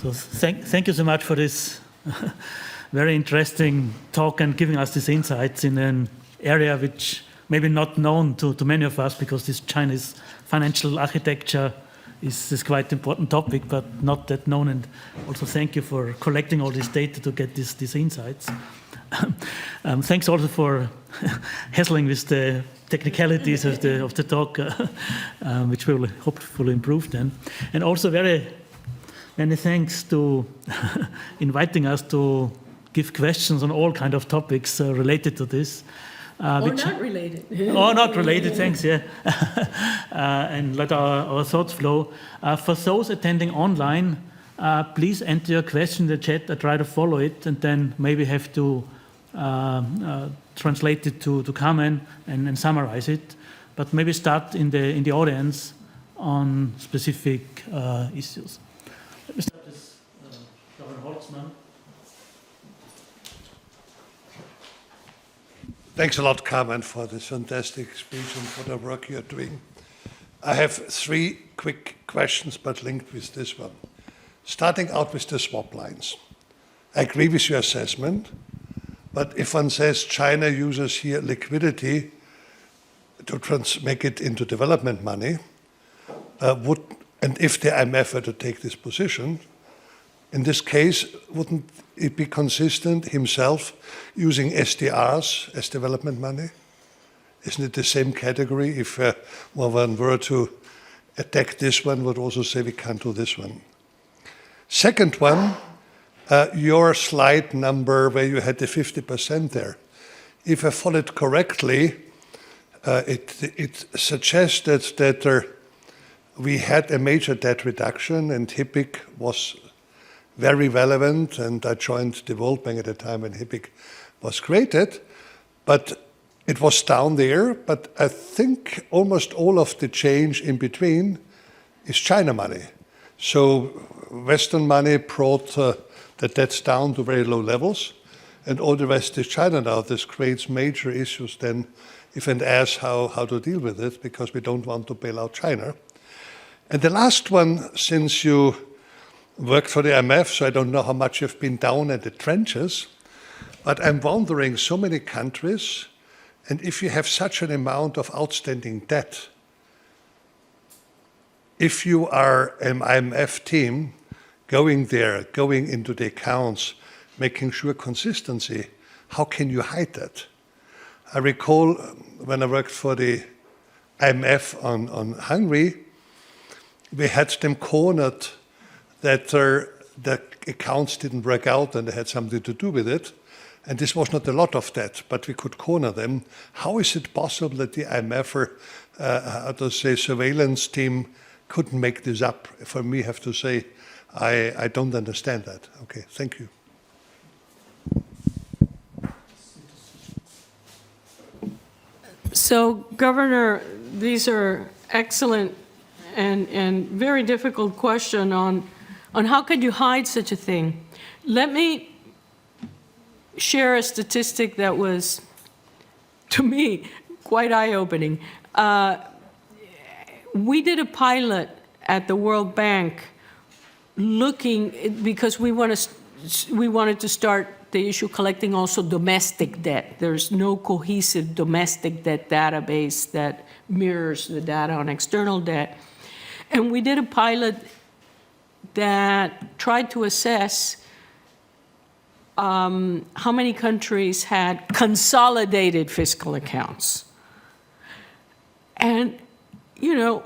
So thank you so much for this very interesting talk and giving us these insights in an area which maybe not known to many of us, because this Chinese financial architecture is quite important topic, but not that known. And also thank you for collecting all this data to get these insights. Thanks also for hassling with the technicalities of the talk, which will hopefully improve then. And also many thanks to inviting us to give questions on all kind of topics related to this. Or not related. Or not related, thanks, yeah. And let our thoughts flow. For those attending online, please enter your question in the chat. I try to follow it and then maybe have to translate it to Carmen and summarize it. But maybe start in the audience on specific issues. Let me start with Holtzman. Thanks a lot, Carmen, for this fantastic speech and for the work you're doing. I have 3 quick questions, but linked with this one. Starting out with the swap lines. I agree with your assessment, but if one says China uses here liquidity to make it into development money, and if the IMF were to take this position, in this case, wouldn't it be consistent himself using SDRs as development money? Isn't it the same category if one were to attack this one, would also say we can't do this one? Second one, your slide number where you had the 50% there. If I followed correctly, it suggested that we had a major debt reduction and HIPC was very relevant, and I joined the World Bank at the time when HIPC was created, but it was down there. But I think almost all of the change in between is China money. So Western money brought the debts down to very low levels, and all the rest is China now. This creates major issues then if and as how to deal with it, because we don't want to bail out China. And the last one, since you worked for the IMF, so I don't know how much you've been down at the trenches, But I'm wondering, so many countries, and if you have such an amount of outstanding debt, if you are an IMF team going there, going into the accounts, making sure consistency, how can you hide that? I recall when I worked for the IMF on Hungary, we had them cornered that the accounts didn't work out and they had something to do with it. And this was not a lot of that, but we could corner them. How is it possible that the IMF, surveillance team couldn't make this up? For me, I have to say, I don't understand that. Okay, thank you. So, Governor, these are excellent and very difficult question on how could you hide such a thing. Let me share a statistic that was, to me, quite eye-opening. We did a pilot at the World Bank looking, because we wanted to start the issue collecting also domestic debt. There's no cohesive domestic debt database that mirrors the data on external debt. And we did a pilot that tried to assess how many countries had consolidated fiscal accounts. And, you know,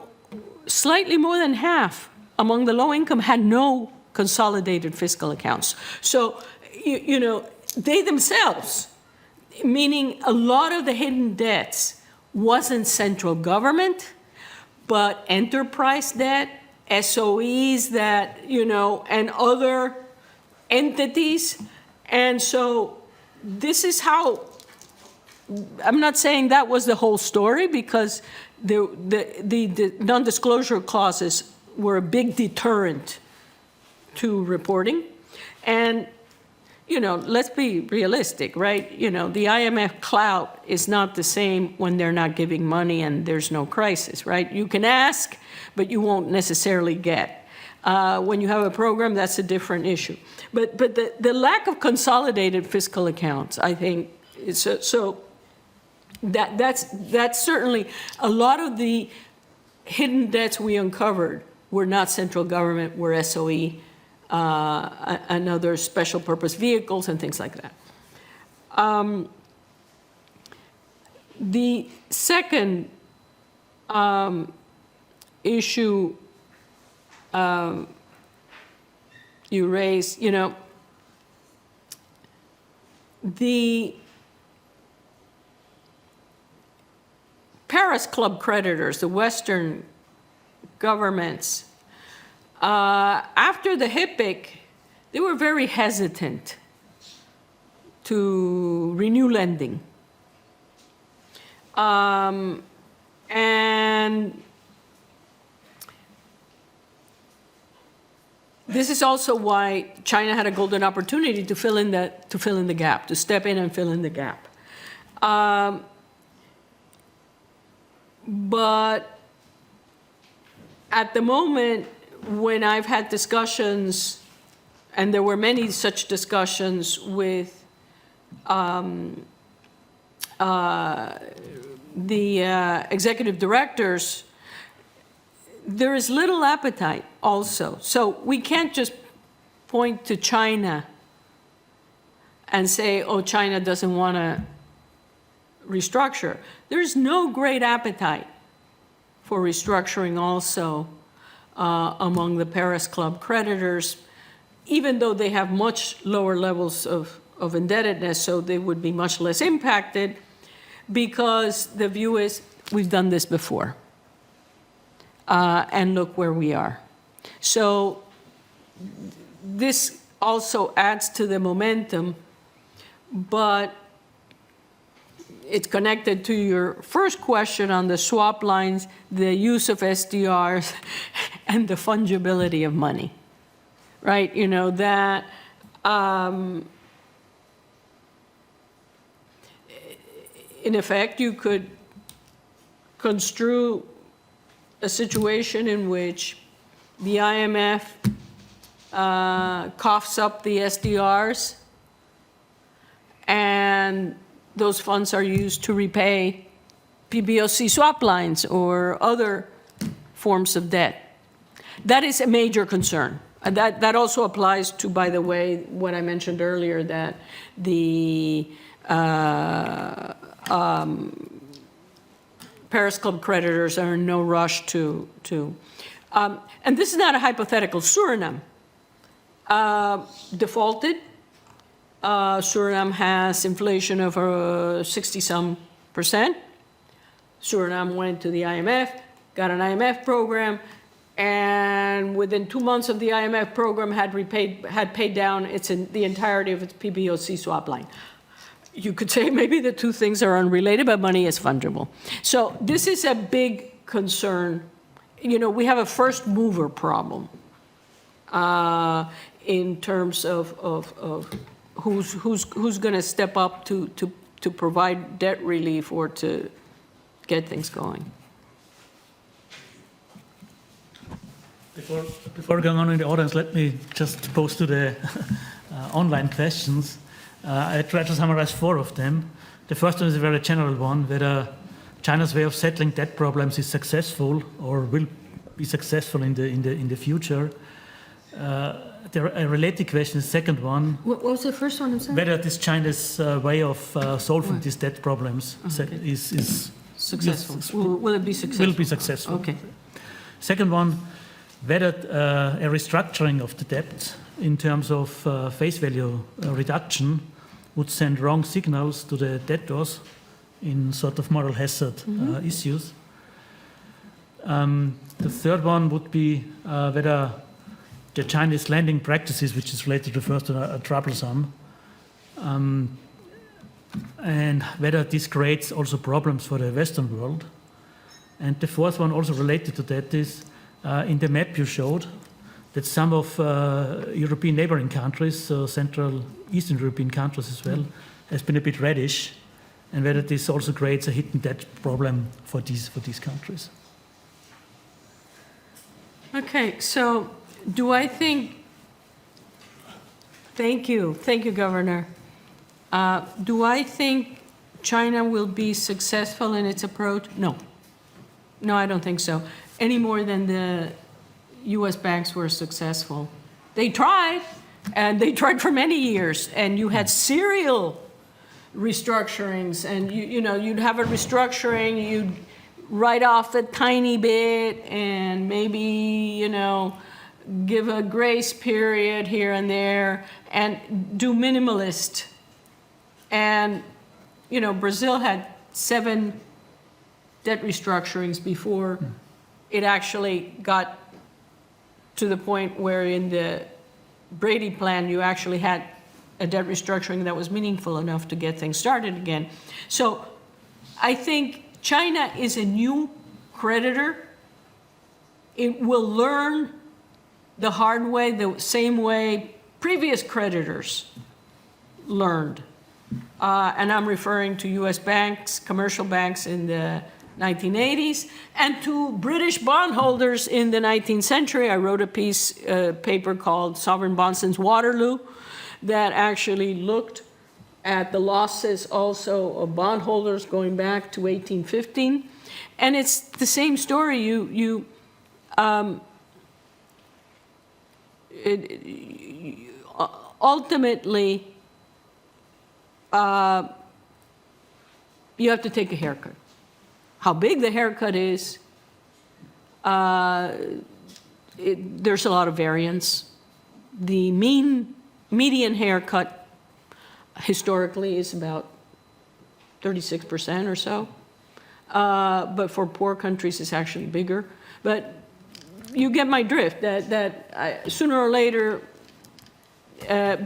slightly more than half among the low income had no consolidated fiscal accounts. So, you know, they themselves, meaning a lot of the hidden debts wasn't central government, but enterprise debt, SOEs that, you know, and other entities. And so this is how, I'm not saying that was the whole story, because the non-disclosure clauses were a big deterrent to reporting. And, you know, let's be realistic, right? You know, the IMF clout is not the same when they're not giving money and there's no crisis, right? You can ask, but you won't necessarily get. When you have a program, that's a different issue. But the lack of consolidated fiscal accounts, I think, so that's certainly a lot of the hidden debts we uncovered were not central government, were SOE, and other special purpose vehicles and things like that. The second issue you raise, you know, the Paris Club creditors, the Western governments, after the HIPC, they were very hesitant to renew lending. And this is also why China had a golden opportunity to fill in the gap, to step in and fill in the gap. But at the moment, when I've had discussions, and there were many such discussions with the executive directors, there is little appetite also. So we can't just point to China and say, oh, China doesn't want to restructure. There's no great appetite for restructuring also among the Paris Club creditors, even though they have much lower levels of indebtedness, so they would be much less impacted, because the view is, we've done this before. And look where we are. So this also adds to the momentum, but it's connected to your first question on the swap lines, the use of SDRs, and the fungibility of money, right? You know, that in effect, you could construe a situation in which the IMF coughs up the SDRs and those funds are used to repay PBOC swap lines or other forms of debt. That is a major concern. That also applies to, by the way, what I mentioned earlier, that the Paris Club creditors are in no rush to and this is not a hypothetical. Suriname defaulted. Suriname has inflation of 60-some%. Suriname went to the IMF, got an IMF program, and within 2 months of the IMF program had paid down the entirety of its PBOC swap line. You could say maybe the two things are unrelated, but money is fungible. So this is a big concern. You know, we have a first mover problem in terms of who's going to step up to provide debt relief or to get things going. Before going on in the audience, let me just pose to the online questions. I tried to summarize 4 of them. The first one is a very general one, whether China's way of settling debt problems is successful or will be successful in the future. A related question is the second one. What was the first one? I'm sorry? Whether this China's way of solving these debt problems is successful. Will it be successful? Will be successful. Okay. Second one, whether a restructuring of the debt in terms of face value reduction would send wrong signals to the debtors in sort of moral hazard issues. The third one would be whether the Chinese lending practices, which is related to the first one, are troublesome, and whether this creates also problems for the Western world. And the fourth one, also related to that, is in the map you showed that some of European neighboring countries, Central Eastern European countries as well, has been a bit reddish, and whether this also creates a hidden debt problem for these countries. Okay, so do I think, thank you, Governor. Do I think China will be successful in its approach? No. No, I don't think so. Any more than the US banks were successful. They tried, and they tried for many years, and you had serial restructurings, and you'd have a restructuring, you'd write off a tiny bit, and maybe, give a grace period here and there, and do minimalist. And, Brazil had 7 debt restructurings before it actually got to the point where in the Brady plan you actually had a debt restructuring that was meaningful enough to get things started again. So I think China is a new creditor. It will learn the hard way, the same way previous creditors learned. And I'm referring to US banks, commercial banks in the 1980s, and to British bondholders in the 19th century. I wrote a paper called Sovereign Bonds Since Waterloo that actually looked at the losses also of bondholders going back to 1815. And it's the same story. Ultimately, you have to take a haircut. How big the haircut is, there's a lot of variance. The median haircut historically is about 36% or so. But for poor countries, it's actually bigger. But you get my drift, that sooner or later,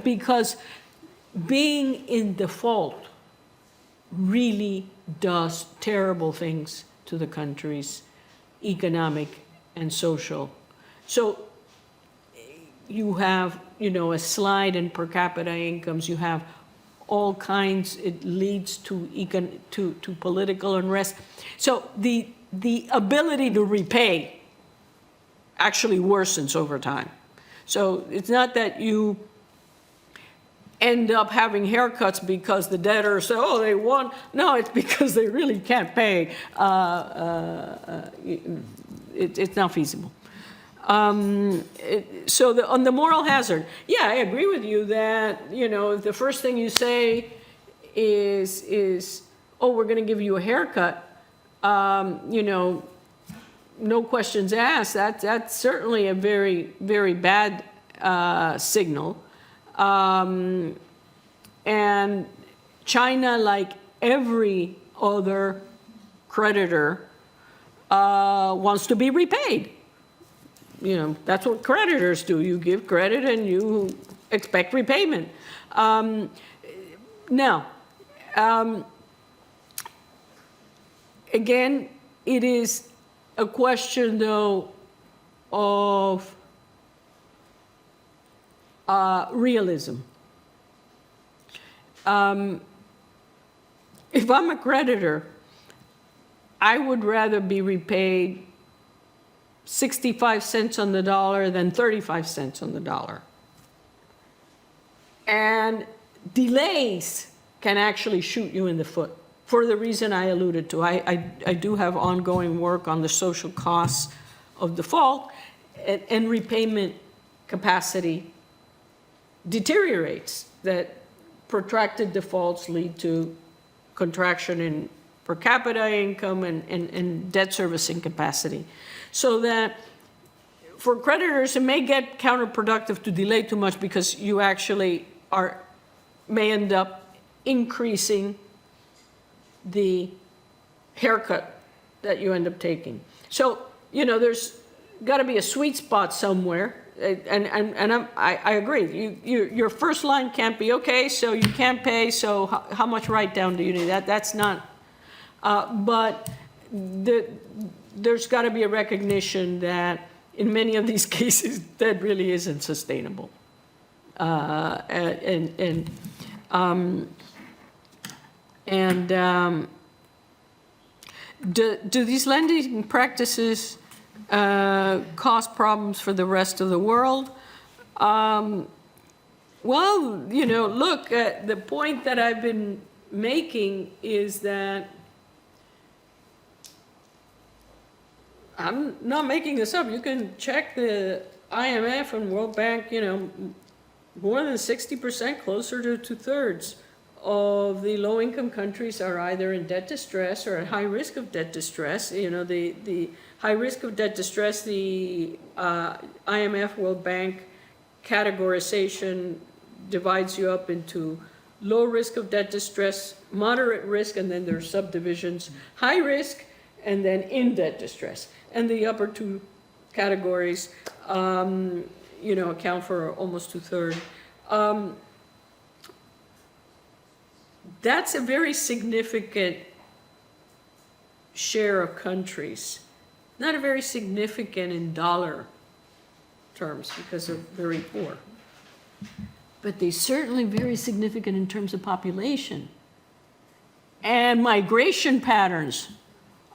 because being in default really does terrible things to the country's economic and social. So you have, a slide in per capita incomes, you have all kinds, it leads to political unrest. So the ability to repay actually worsens over time. So it's not that end up having haircuts because the debtors say, oh, they won. No, it's because they really can't pay. It's not feasible. On the moral hazard, yeah, I agree with you that, if the first thing you say is oh, we're going to give you a haircut, no questions asked, that's certainly a very, very bad signal. And China, like every other creditor, wants to be repaid. That's what creditors do. You give credit and you expect repayment. Again, it is a question, though, of realism. If I'm a creditor, I would rather be repaid 65 cents on the dollar than 35 cents on the dollar. And delays can actually shoot you in the foot for the reason I alluded to. I do have ongoing work on the social costs of default, and repayment capacity deteriorates. That protracted defaults lead to contraction in per capita income and debt servicing capacity. So that for creditors, it may get counterproductive to delay too much because you actually may end up increasing the haircut that you end up taking. So, there's got to be a sweet spot somewhere. And I agree. Your first line can't be, okay, so you can't pay, so how much write-down do you need? That's not. But there's got to be a recognition that in many of these cases, that really isn't sustainable. Do these lending practices cause problems for the rest of the world? Well, look, the point that I've been making is that I'm not making this up. You can check the IMF and World Bank, more than 60%, closer to 2/3 of the low-income countries are either in debt distress or at high risk of debt distress. The high risk of debt distress, the IMF World Bank categorization divides you up into low risk of debt distress, moderate risk, and then there's subdivisions, high risk, and then in debt distress. And the upper two categories, account for almost 2/3. That's a very significant share of countries. Not a very significant in dollar terms because they're very poor. But they're certainly very significant in terms of population. And migration patterns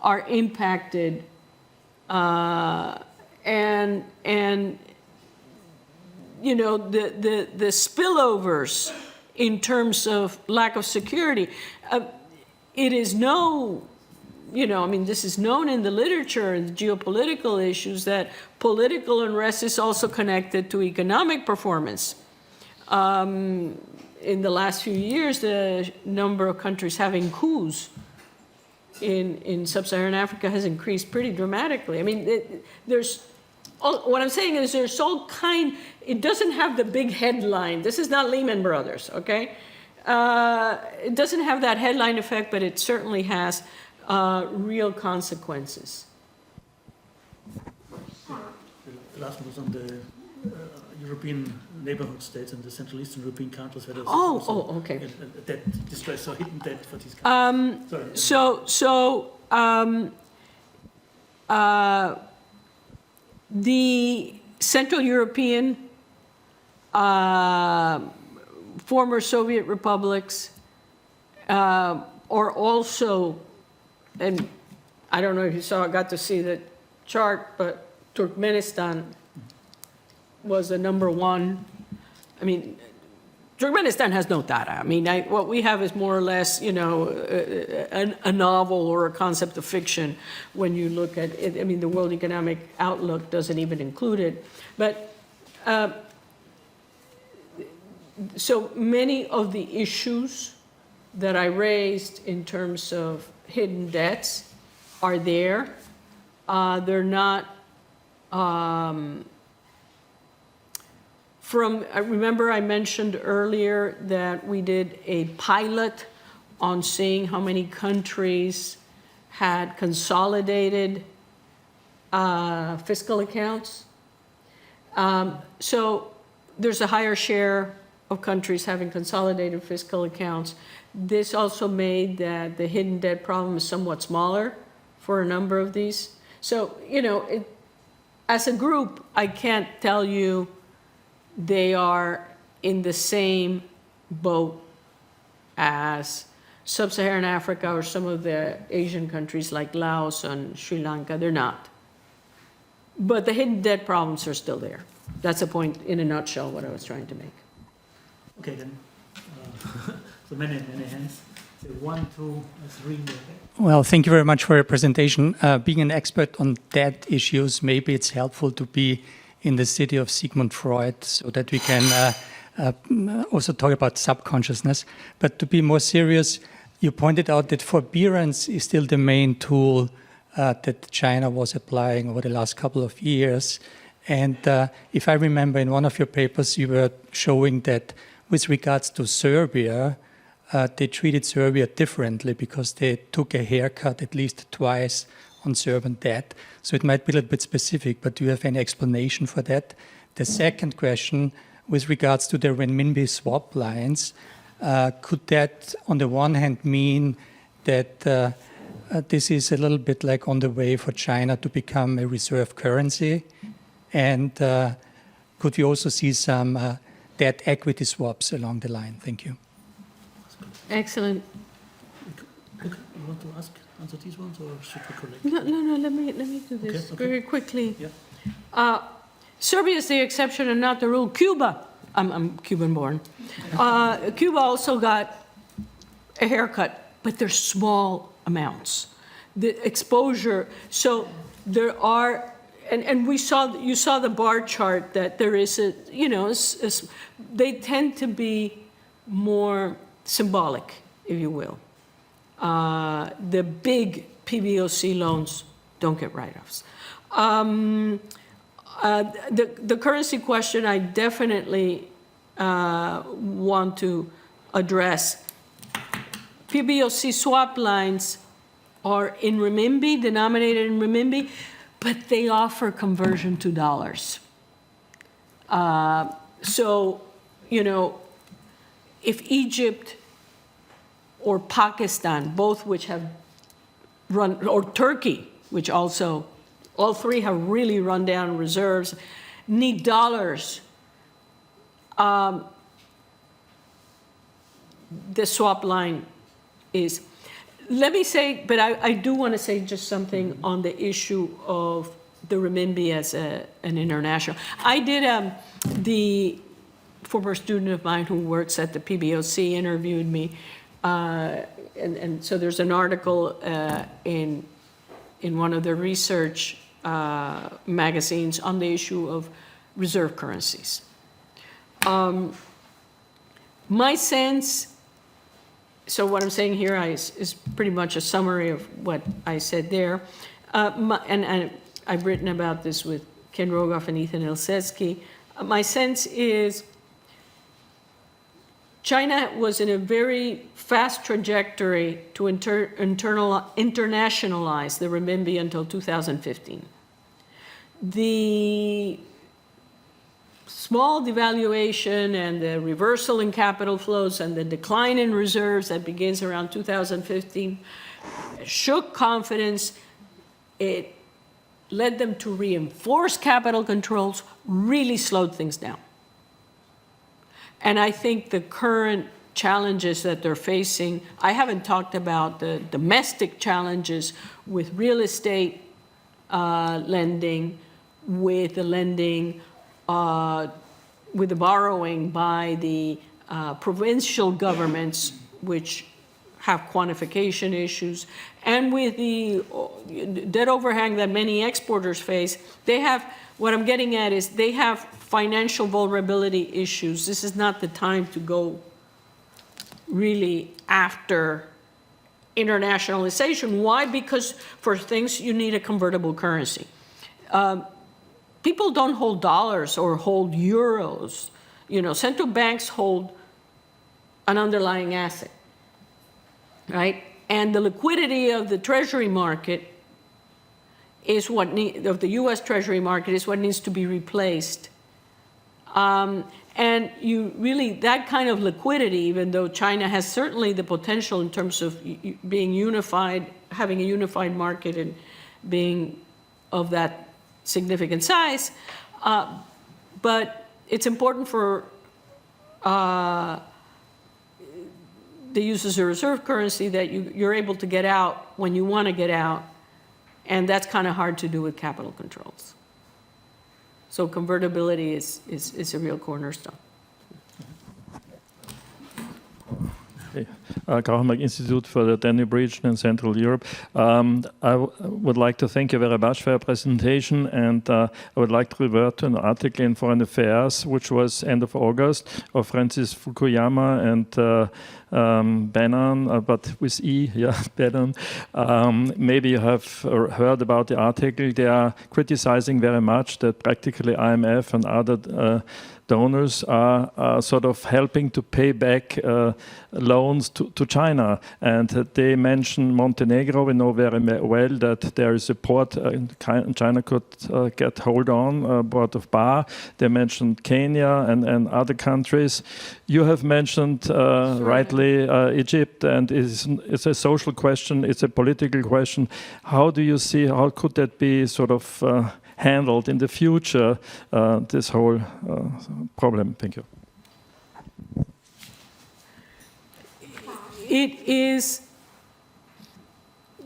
are impacted, the spillovers in terms of lack of security. It is this is known in the literature and the geopolitical issues that political unrest is also connected to economic performance. In the last few years, the number of countries having coups in sub-Saharan Africa has increased pretty dramatically. What I'm saying is there's all it doesn't have the big headline. This is not Lehman Brothers, okay? It doesn't have that headline effect, but it certainly has real consequences. The last one was on the European neighborhood states and the Central Eastern European countries where there's Okay. debt distress or hidden debt for these countries. The Central European, former Soviet republics, are also, and I don't know if you got to see the chart, but Turkmenistan was the number one. Turkmenistan has no data. I mean, what we have is more or less, you know, a novel or a concept of fiction when you look at it. I mean, the World Economic Outlook doesn't even include it. But so many of the issues that I raised in terms of hidden debts are there. They're not I remember I mentioned earlier that we did a pilot on seeing how many countries had consolidated fiscal accounts. So there's a higher share of countries having consolidated fiscal accounts. This also made that the hidden debt problem is somewhat smaller for a number of these. So, you know, as a group, I can't tell you they are in the same boat as Sub-Saharan Africa or some of the Asian countries like Laos and Sri Lanka. They're not. But the hidden debt problems are still there. That's a point, in a nutshell, what I was trying to make. Okay, then. So many hands. So 1, 2, 3. Well, thank you very much for your presentation. Being an expert on debt issues, maybe it's helpful to be in the city of Sigmund Freud so that we can also talk about subconsciousness. But to be more serious, you pointed out that forbearance is still the main tool that China was applying over the last couple of years. And if I remember in one of your papers, you were showing that with regards to Serbia, they treated Serbia differently because they took a haircut at least twice on Serbian debt. So it might be a little bit specific, but do you have any explanation for that? The second question, with regards to the renminbi swap lines, could that on the one hand mean that this is a little bit like on the way for China to become a reserve currency? And could we also see some debt equity swaps along the line? Thank you. Excellent. Okay, you want to answer these ones, or should we collect? No, let me do this Okay. very quickly. Yeah. Serbia is the exception and not the rule. Cuba, I'm Cuban-born. Cuba also got a haircut, but they're small amounts. The exposure, so there are, and you saw the bar chart that there is a, you know, they tend to be more symbolic, if you will. The big PBOC loans don't get write-offs. The currency question I definitely want to address. PBOC swap lines are in renminbi, denominated in renminbi, but they offer conversion to dollars. So, you know, if Egypt or Pakistan, both which have run, or Turkey, which also, all three have really run down reserves, need dollars, the swap line is. Let me say, but I do want to say just something on the issue of the renminbi as an international. I did, the former student of mine who works at the PBOC interviewed me, and so there's an article in one of the research magazines on the issue of reserve currencies. My sense, so what I'm saying here is pretty much a summary of what I said there. And I've written about this with Ken Rogoff and Ethan Ilsetsky. My sense is China was in a very fast trajectory to internationalize the renminbi until 2015. The small devaluation and the reversal in capital flows and the decline in reserves that begins around 2015 shook confidence. It led them to reinforce capital controls, really slowed things down. And I think the current challenges that they're facing, I haven't talked about the domestic challenges with real estate lending, with the lending, with the borrowing by the provincial governments, which have quantification issues, and with the debt overhang that many exporters face, they have, what I'm getting at is they have financial vulnerability issues. This is not the time to go really after internationalization. Why? Because for things you need a convertible currency. People don't hold dollars or hold euros. You know, central banks hold an underlying asset, right? And the liquidity of the treasury market is what of the U.S. Treasury market is what needs to be replaced. And you really, that kind of liquidity, even though China has certainly the potential in terms of being unified, having a unified market and being of that significant size, but it's important for the use as a reserve currency that you're able to get out when you want to get out, and that's kind of hard to do with capital controls. So convertibility is a real cornerstone. Carmen Institute for the Danube region in Central Europe. I would like to thank you very much for your presentation, and I would like to revert to an article in Foreign Affairs, which was end of August, of Francis Fukuyama and Bannon, but with E, yeah, Bannon. Maybe you have heard about the article. They are criticizing very much that practically IMF and other donors are sort of helping to pay back loans to China. And they mention Montenegro. We know very well that there is a port China could get hold on, port of Bar. They mentioned Kenya and other countries. You have mentioned rightly Egypt, and it's a social question, it's a political question. How do you see, how could that be sort of handled in the future, this whole problem? Thank you. It is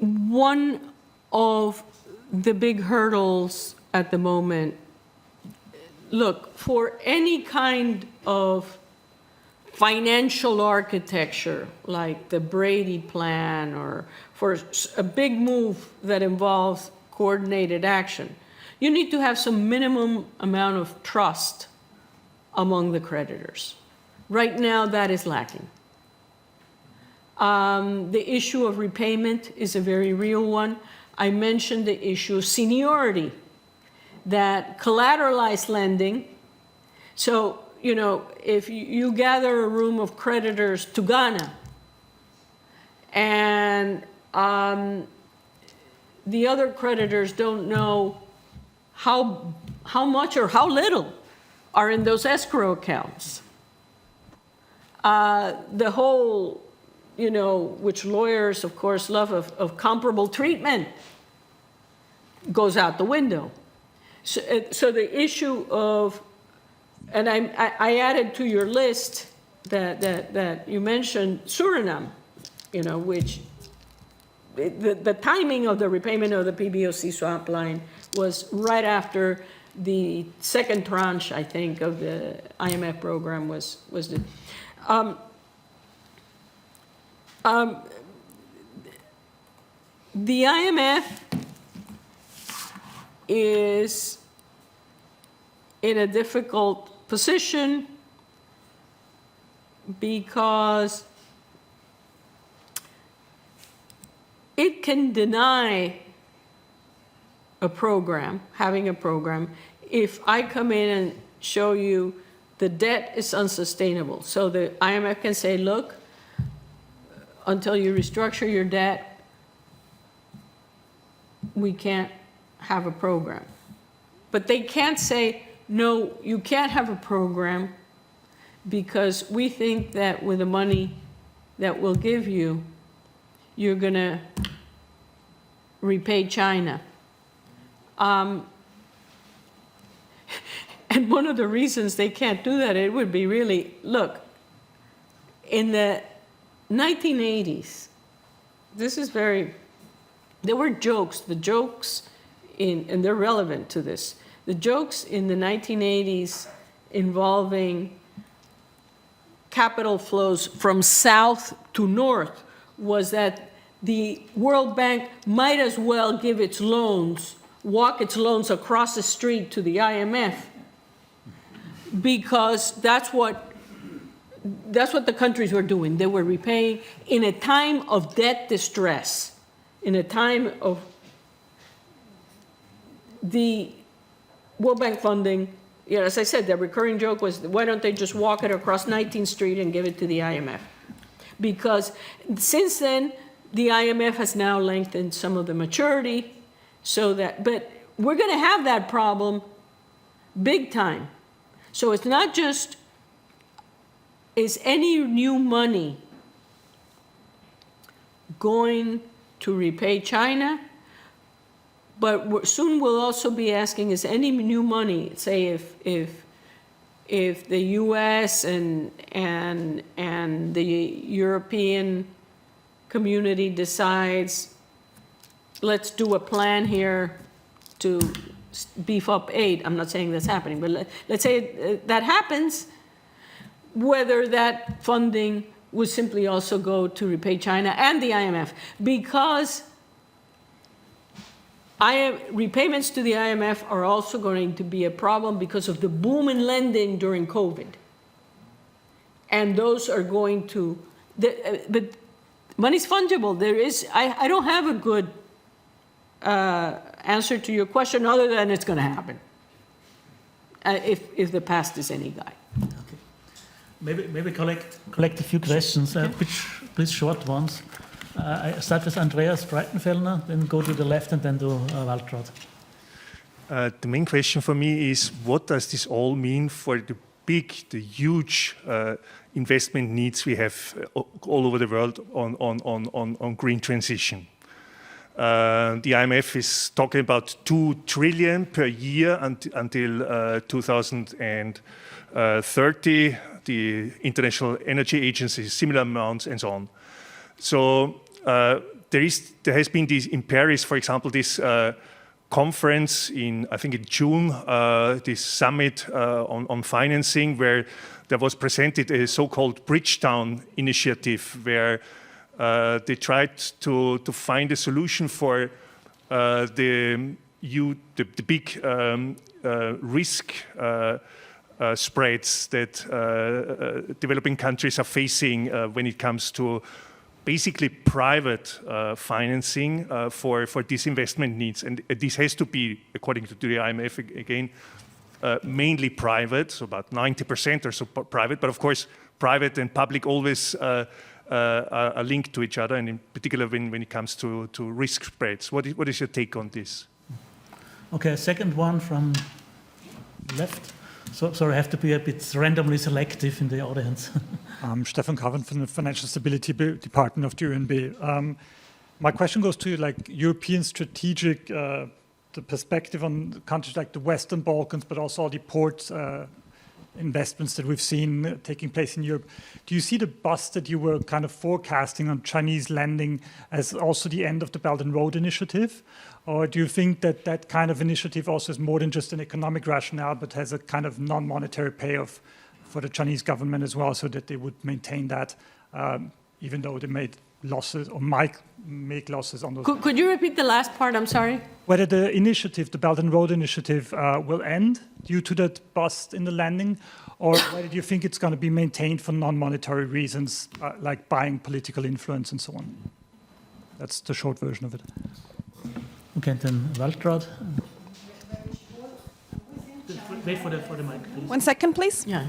one of the big hurdles at the moment. Look, for any kind of financial architecture, like the Brady Plan, or for a big move that involves coordinated action, you need to have some minimum amount of trust among the creditors. Right now, that is lacking. The issue of repayment is a very real one. I mentioned the issue of seniority, that collateralized lending. So, you know, if you gather a room of creditors to Ghana, and the other creditors don't know how much or how little are in those escrow accounts. The whole, you know, which lawyers, of course, love, of comparable treatment goes out the window. So the issue of, and I added to your list that you mentioned Suriname, you know, which the timing of the repayment of the PBOC swap line was right after the second tranche, I think, of the IMF program was due. The IMF is in a difficult position because it can deny a program, having a program, if I come in and show you the debt is unsustainable. So the IMF can say, look, until you restructure your debt, we can't have a program. But they can't say, no, you can't have a program because we think that with the money that we'll give you, you're going to repay China. And one of the reasons they can't do that, it would be really, look, in the 1980s, this is very, there were jokes, the jokes and they're relevant to this. The jokes in the 1980s involving capital flows from south to north was that the World Bank might as well give its loans, walk its loans across the street to the IMF, because that's what the countries were doing. They were repaying in a time of debt distress, in a time of the World Bank funding. You know, as I said, the recurring joke was, why don't they just walk it across 19th Street and give it to the IMF? Because since then, the IMF has now lengthened some of the maturity, so that, but we're going to have that problem big time. So it's not just, is any new money going to repay China? But soon we'll also be asking, is any new money, say if the US and the European community decides, let's do a plan here to beef up aid. I'm not saying that's happening, but let's say that happens, whether that funding would simply also go to repay China and the IMF, because repayments to the IMF are also going to be a problem because of the boom in lending during COVID. And those are going to, but money's fungible. There is, I don't have a good answer to your question other than it's going to happen, if the past is any guide. Okay. Maybe collect a few questions, which please short ones. I start with Andreas Breitenfellner, then go to the left and then to Waltraud. The main question for me is, what does this all mean for the huge investment needs we have all over the world on green transition? The IMF is talking about 2 trillion per year until 2030. The International Energy Agency, similar amounts, and so on. So there has been this in Paris, for example, this conference I think in June, this summit on financing, where there was presented a so-called Bridgetown initiative, where they tried to find a solution for the big risk spreads that developing countries are facing when it comes to basically private financing for these investment needs. And this has to be, according to the IMF again, mainly private, so about 90% or so private. But of course, private and public always are linked to each other, and in particular when it comes to risk spreads. What is your take on this? Okay, second one from left. So sorry, I have to be a bit randomly selective in the audience. Stefan Carven from the Financial Stability Department of the UNB. My question goes to European strategic, the perspective on countries like the Western Balkans, but also all the port investments that we've seen taking place in Europe. Do you see the bust that you were kind of forecasting on Chinese lending as also the end of the Belt and Road Initiative? Or do you think that that kind of initiative also is more than just an economic rationale, but has a kind of non-monetary payoff for the Chinese government as well, so that they would maintain that, even though they made losses or might make losses on those? Could you repeat the last part? I'm sorry. Whether the initiative, the Belt and Road Initiative, will end due to that bust in the lending, or whether you think it's going to be maintained for non-monetary reasons, like buying political influence and so on? That's the short version of it. Okay, then Waltraud. Wait for the mic, please. 1 second, please. Yeah.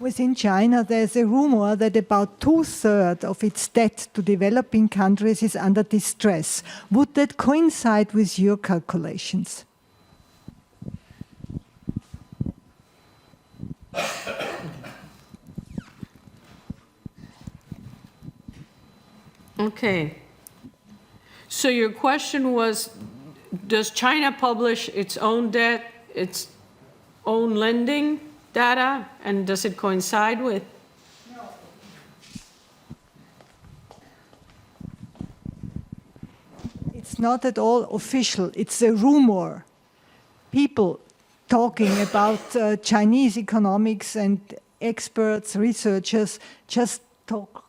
Within China, there's a rumor that about 2/3 of its debt to developing countries is under distress. Would that coincide with your calculations? Okay. So your question was, does China publish its own debt, its own lending data, and does it coincide with? No. It's not at all official. It's a rumor. People talking about Chinese economics and experts, researchers just talk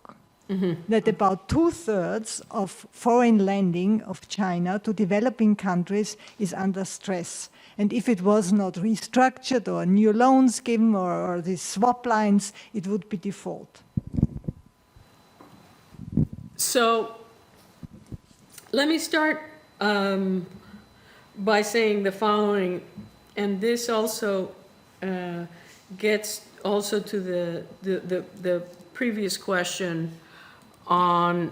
that about 2/3 of foreign lending of China to developing countries is under stress. And if it was not restructured or new loans given or these swap lines, it would be default. So let me start by saying the following, and this also gets also to the previous question on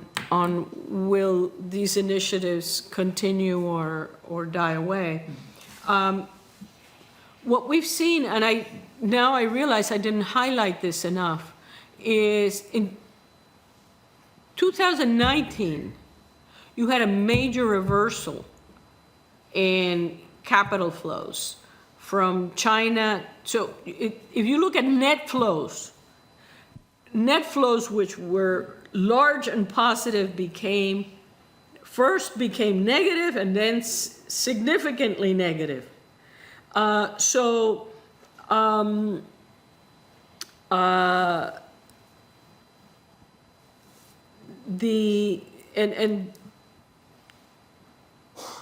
will these initiatives continue or die away. What we've seen, and now I realize I didn't highlight this enough, is in 2019, you had a major reversal in capital flows from China. So if you look at net flows which were large and positive first became negative and then significantly negative.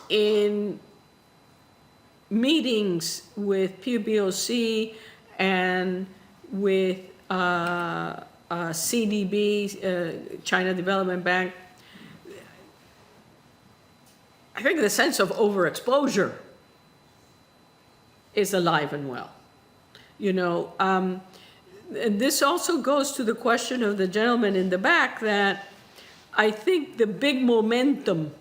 In meetings with PBOC and with CDB, China Development Bank, I think the sense of overexposure is alive and well. And this also goes to the question of the gentleman in the back, that I think the big momentum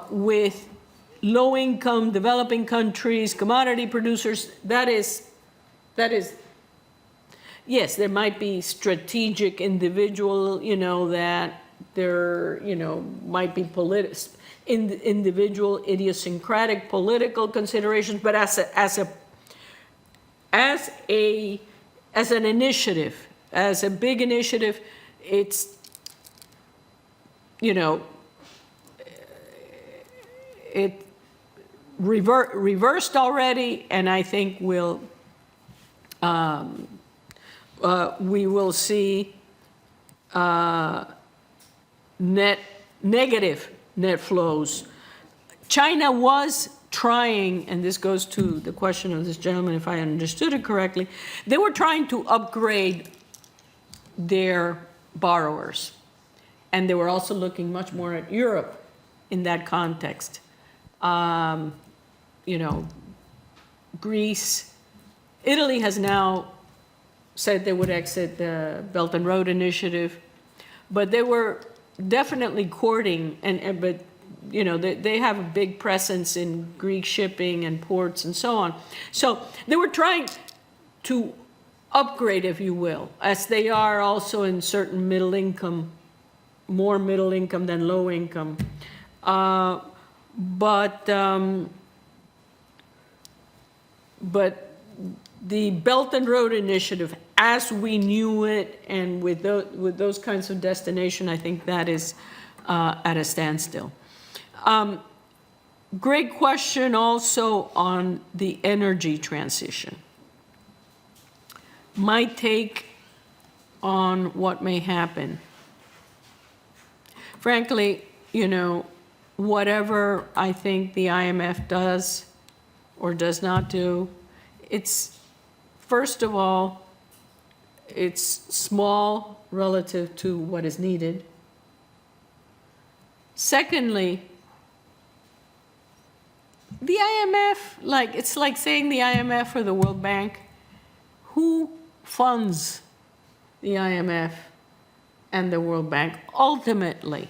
with low-income developing countries, commodity producers, that is, yes, there might be strategic individual, that there, might be individual idiosyncratic political considerations, but as an initiative, as a big initiative, it's, it reversed already, and I think we will see negative net flows. China was trying, and this goes to the question of this gentleman, if I understood it correctly, they were trying to upgrade their borrowers. And they were also looking much more at Europe in that context. Greece, Italy has now said they would exit the Belt and Road Initiative, but they were definitely courting, but they have a big presence in Greek shipping and ports and so on. So they were trying to upgrade, if you will, as they are also in certain middle income, more middle income than low income. But the Belt and Road Initiative, as we knew it, and with those kinds of destination, I think that is at a standstill. Great question also on the energy transition. My take on what may happen. Frankly, whatever I think the IMF does or does not do, it's, first of all, it's small relative to what is needed. Secondly, the IMF, it's like saying the IMF or the World Bank. Who funds the IMF and the World Bank? Ultimately,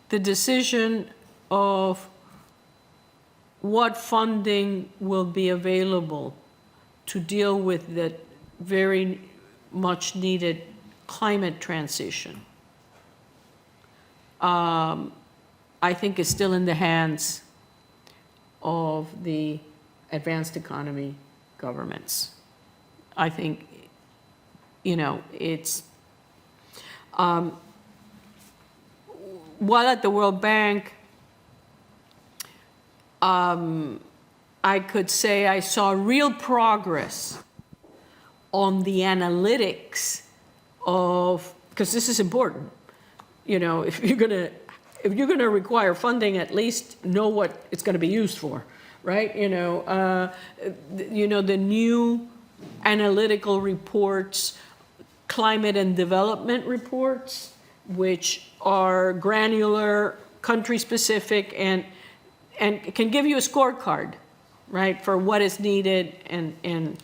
the decision of what funding will be available to deal with the very much needed climate transition, I think is still in the hands of the advanced economy governments. I think, it's, while at the World Bank, I could say I saw real progress on the analytics of, because this is important, you know, if you're gonna require funding, at least know what it's gonna be used for, right? You know, the new analytical reports, climate and development reports, which are granular, country-specific, and can give you a scorecard, right, for what is needed, and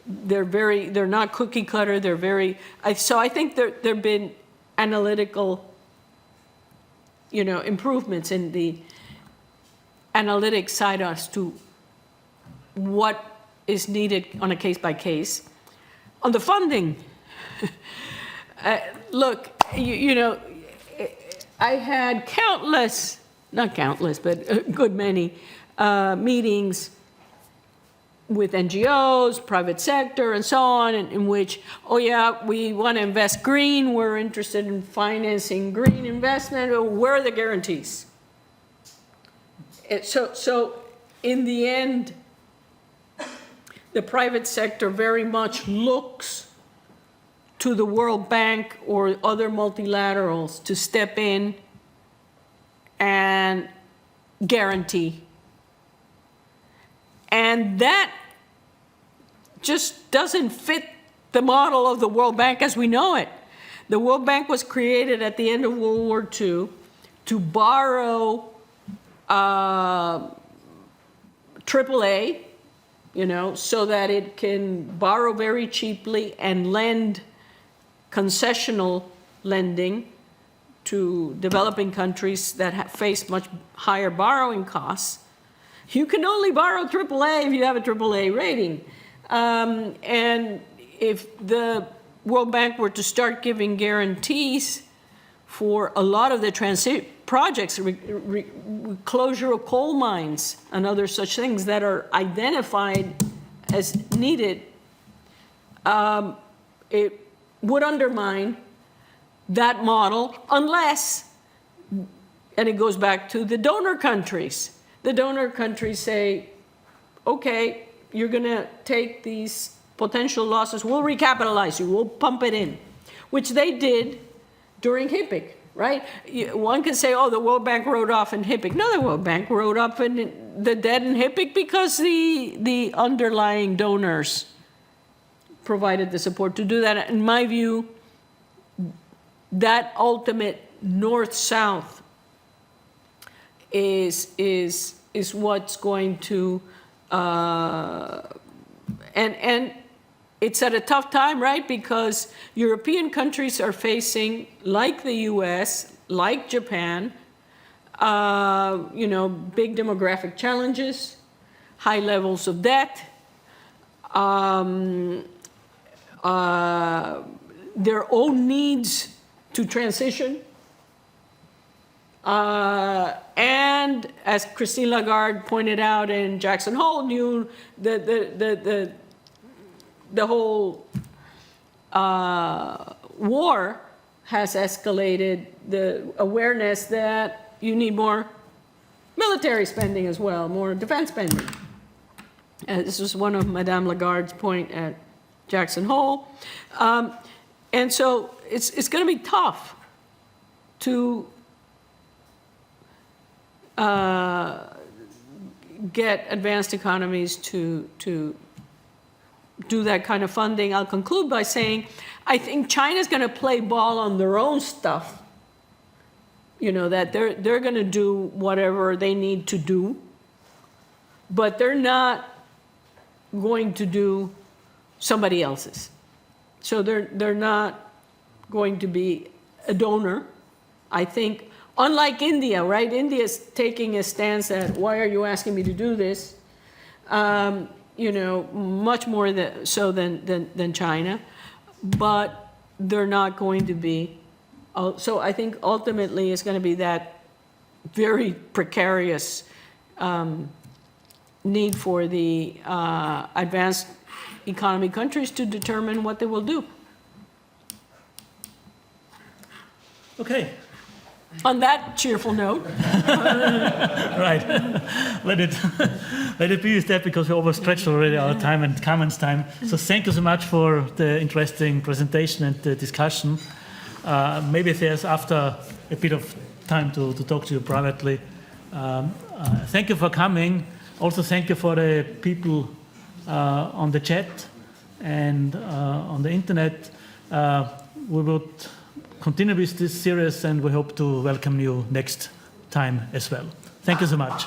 they're not cookie cutter. They're very. So I think there've been analytical, you know, improvements in the analytics side as to what is needed on a case by case. On the funding, look, you know, I had not countless, but a good many meetings with NGOs, private sector, and so on, in which, oh yeah, we want to invest green, we're interested in financing green investment, where are the guarantees? So in the end, the private sector very much looks to the World Bank or other multilaterals to step in and guarantee. And that just doesn't fit the model of the World Bank as we know it. The World Bank was created at the end of World War II to borrow AAA, you know, so that it can borrow very cheaply and lend concessional lending to developing countries that face much higher borrowing costs. You can only borrow AAA if you have a AAA rating. And if the World Bank were to start giving guarantees for a lot of the transit projects, closure of coal mines and other such things that are identified as needed, it would undermine that model unless, and it goes back to the donor countries. The donor countries say, okay, you're going to take these potential losses, we'll recapitalize you, we'll pump it in, which they did during HIPC, right? One can say, oh, the World Bank wrote off in HIPC. No, the World Bank wrote off in the debt in HIPC because the underlying donors provided the support to do that. In my view, that ultimate north-south is what's going to, and it's at a tough time, right? Because European countries are facing, like the US, like Japan, you know, big demographic challenges, high levels of debt, their own needs to transition, and as Christine Lagarde pointed out in Jackson Hole, the whole war has escalated the awareness that you need more military spending as well, more defense spending. This was one of Madame Lagarde's point at Jackson Hole. And so it's going to be tough to get advanced economies to do that kind of funding. I'll conclude by saying, I think China's going to play ball on their own stuff. You know, that they're going to do whatever they need to do, but they're not going to do somebody else's. So they're not going to be a donor. I think, unlike India, right? India's taking a stance that, why are you asking me to do this? You know, much more so than China, but they're not going to be. So I think ultimately it's going to be that very precarious need for the advanced economy countries to determine what they will do. Okay. On that cheerful note, Right. Let it be with that, because we overstretched already our time and Carmen's time. So thank you so much for the interesting presentation and the discussion. Maybe there's after a bit of time to talk to you privately. Thank you for coming. Also thank you for the people on the chat and on the internet. We would continue with this series, and we hope to welcome you next time as well. Thank you so much.